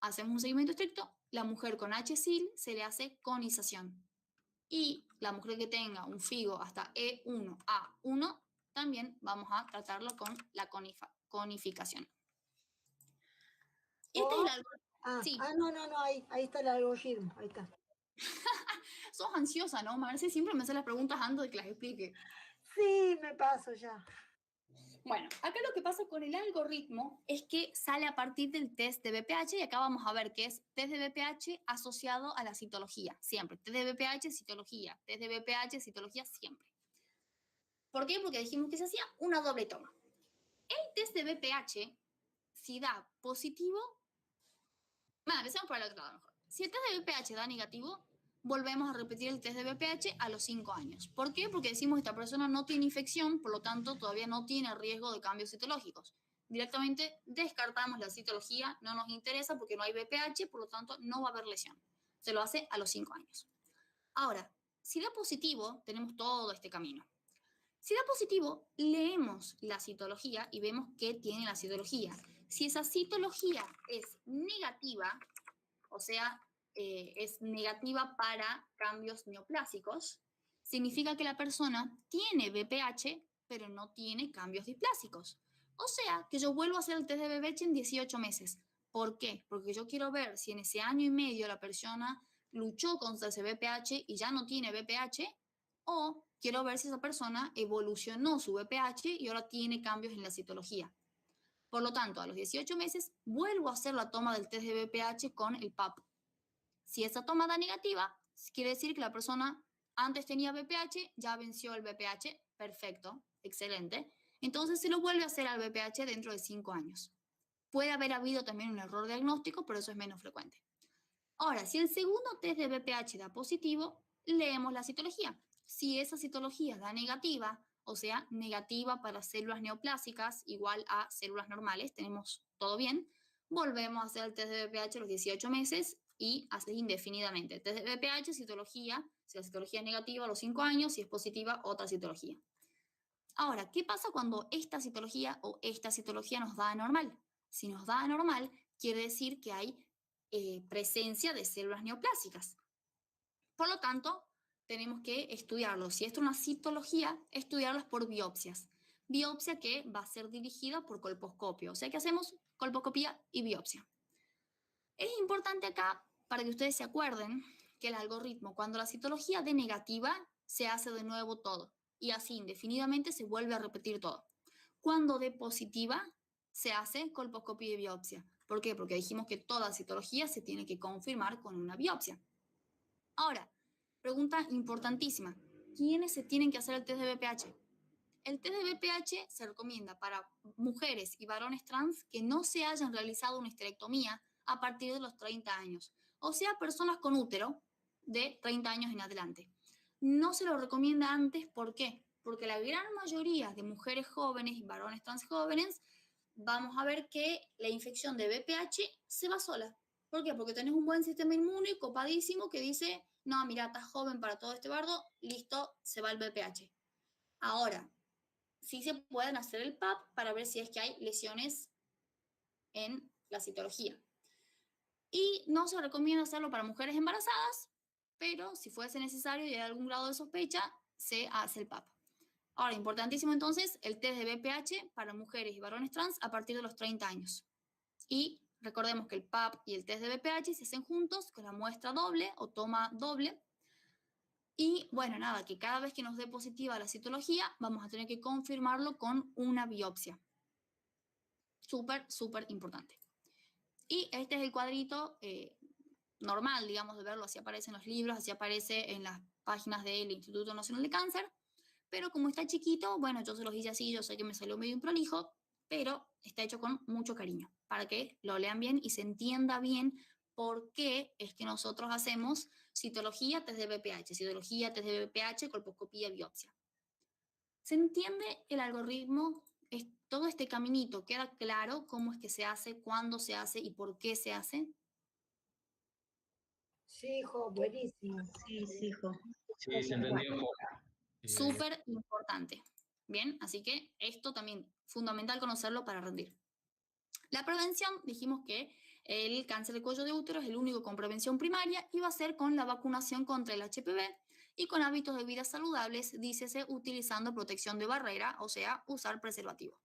hacemos un seguimiento estricto, la mujer con HSIL se le hace conización. Y la mujer que tenga un FIGO hasta E1A1 también vamos a tratarlo con la conificación. Este es el algoritmo. Sí. No, ahí está el algoritmo, ahí está. Sos ansiosa, ¿no, Marce? Siempre me haces las preguntas antes de que las explique. Sí, me paso ya. Bueno, acá lo que pasa con el algoritmo es que sale a partir del test de BPH y acá vamos a ver que es test de BPH asociado a la citología, siempre. Test de BPH, citología. Test de BPH, citología, siempre. ¿Por qué? Porque dijimos que se hacía una doble toma. El test de BPH, si da positivo, bueno, empecemos por el otro lado mejor. Si el test de BPH da negativo, volvemos a repetir el test de BPH a los 5 años. ¿Por qué? Porque decimos que esta persona no tiene infección, por lo tanto todavía no tiene riesgo de cambios citológicos. Directamente descartamos la citología, no nos interesa porque no hay BPH, por lo tanto no va a haber lesión. Se lo hace a los 5 años. Ahora, si da positivo, tenemos todo este camino. Si da positivo, leemos la citología y vemos qué tiene la citología. Si esa citología es negativa, o sea, es negativa para cambios neoplásicos, significa que la persona tiene BPH, pero no tiene cambios displásicos. O sea, que yo vuelvo a hacer el test de BPH en 18 meses. ¿Por qué? Porque yo quiero ver si en ese año y medio la persona luchó contra ese BPH y ya no tiene BPH, o quiero ver si esa persona evolucionó su BPH y ahora tiene cambios en la citología. Por lo tanto, a los 18 meses vuelvo a hacer la toma del test de BPH con el PAP. Si esa toma da negativa, quiere decir que la persona antes tenía BPH, ya venció el BPH, perfecto, excelente. Entonces se lo vuelve a hacer al BPH dentro de 5 años. Puede haber habido también un error diagnóstico, pero eso es menos frecuente. Ahora, si el segundo test de BPH da positivo, leemos la citología. Si esa citología da negativa, o sea, negativa para células neoplásicas igual a células normales, tenemos todo bien, volvemos a hacer el test de BPH a los 18 meses y así indefinidamente. Test de BPH, citología, si la citología es negativa a los 5 años, si es positiva, otra citología. Ahora, ¿qué pasa cuando esta citología o esta citología nos da anormal? Si nos da anormal, quiere decir que hay presencia de células neoplásicas. Por lo tanto, tenemos que estudiarlo. Si esto es una citología, estudiarlas por biopsias. Biopsia que va a ser dirigida por colposcopio. O sea que hacemos colposcopía y biopsia. Es importante acá, para que ustedes se acuerden, que el algoritmo, cuando la citología dé negativa, se hace de nuevo todo. Y así indefinidamente se vuelve a repetir todo. Cuando dé positiva, se hace colposcopía y biopsia. ¿Por qué? Porque dijimos que toda citología se tiene que confirmar con una biopsia. Ahora, pregunta importantísima. ¿Quiénes se tienen que hacer el test de BPH? El test de BPH se recomienda para mujeres y varones trans que no se hayan realizado una histerectomía a partir de los 30 años. O sea, personas con útero de 30 años en adelante. No se lo recomienda antes, ¿por qué? Porque la gran mayoría de mujeres jóvenes y varones trans jóvenes vamos a ver que la infección de BPH se va sola. ¿Por qué? Porque tenés un buen sistema inmune copadísimo que dice, no, mira, estás joven para todo este bardo, listo, se va el BPH. Ahora, sí se pueden hacer el PAP para ver si es que hay lesiones en la citología. Y no se recomienda hacerlo para mujeres embarazadas, pero si fuese necesario y hay algún grado de sospecha, se hace el PAP. Ahora, importantísimo entonces, el test de BPH para mujeres y varones trans a partir de los 30 años. Y recordemos que el PAP y el test de BPH se hacen juntos con la muestra doble o toma doble. Y bueno, nada, que cada vez que nos dé positiva la citología, vamos a tener que confirmarlo con una biopsia. Súper, súper importante. Y este es el cuadrito normal, digamos, de verlo. Así aparece en los libros, así aparece en las páginas del Instituto Nacional de Cáncer. Pero como está chiquito, bueno, yo se los hice así, yo sé que me salió medio improlijo, pero está hecho con mucho cariño, para que lo lean bien y se entienda bien por qué es que nosotros hacemos citología, test de BPH, citología, test de BPH, colposcopía, biopsia. ¿Se entiende el algoritmo? Todo este caminito, ¿queda claro cómo es que se hace, cuándo se hace y por qué se hace? Sí, hijo, buenísimo. Sí, sí, hijo. Sí, se entendió. Súper importante. Bien, así que esto también fundamental conocerlo para rendir. La prevención, dijimos que el cáncer de cuello de útero es el único con prevención primaria y va a ser con la vacunación contra el HPV y con hábitos de vida saludables, dícese utilizando protección de barrera, o sea, usar preservativo.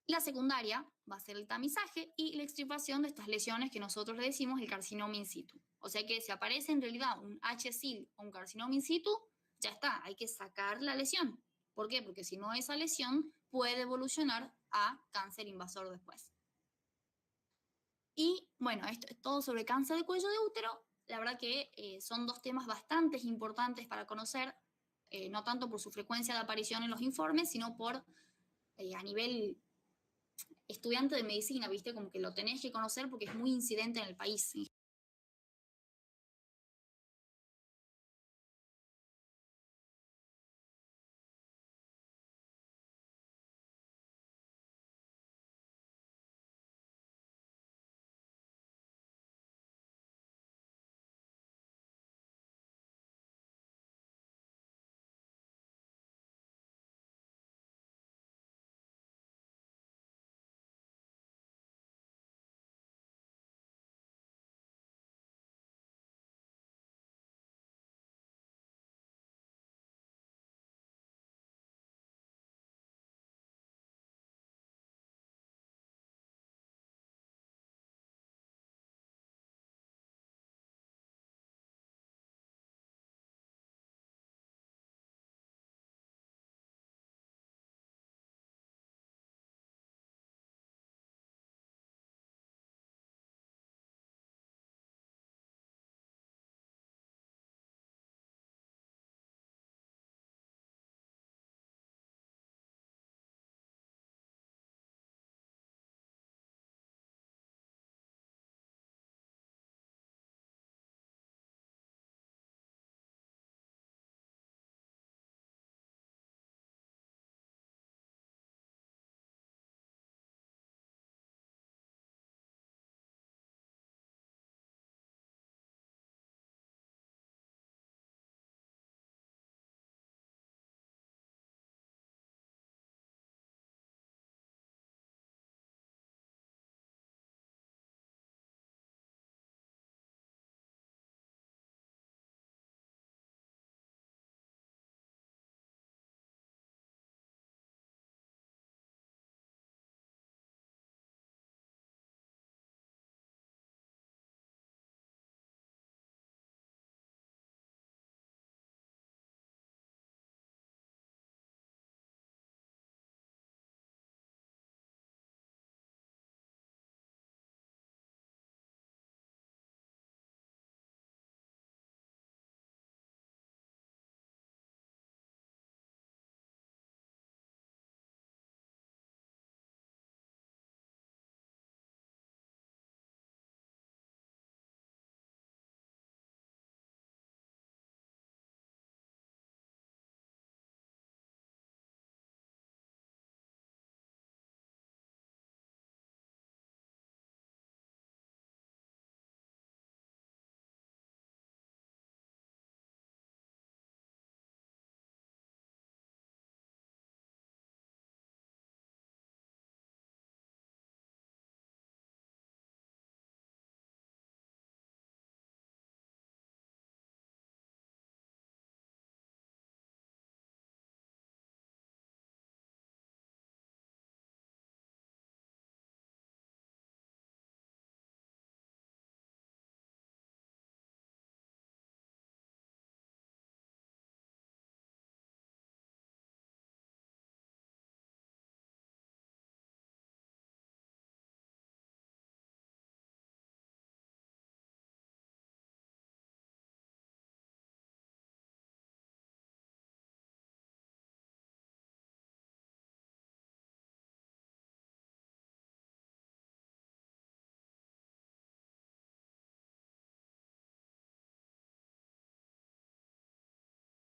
La secundaria va a ser el tamizaje y la extirpación de estas lesiones que nosotros le decimos el carcinoma in situ. O sea que si aparece en realidad un HSIL o un carcinoma in situ, ya está, hay que sacar la lesión. ¿Por qué? Porque si no, esa lesión puede evolucionar a cáncer invasor después. Y bueno, esto es todo sobre cáncer de cuello de útero. La verdad que son dos temas bastante importantes para conocer, no tanto por su frecuencia de aparición en los informes, sino por a nivel estudiante de medicina, ¿viste? Como que lo tenés que conocer porque es muy incidente en el país.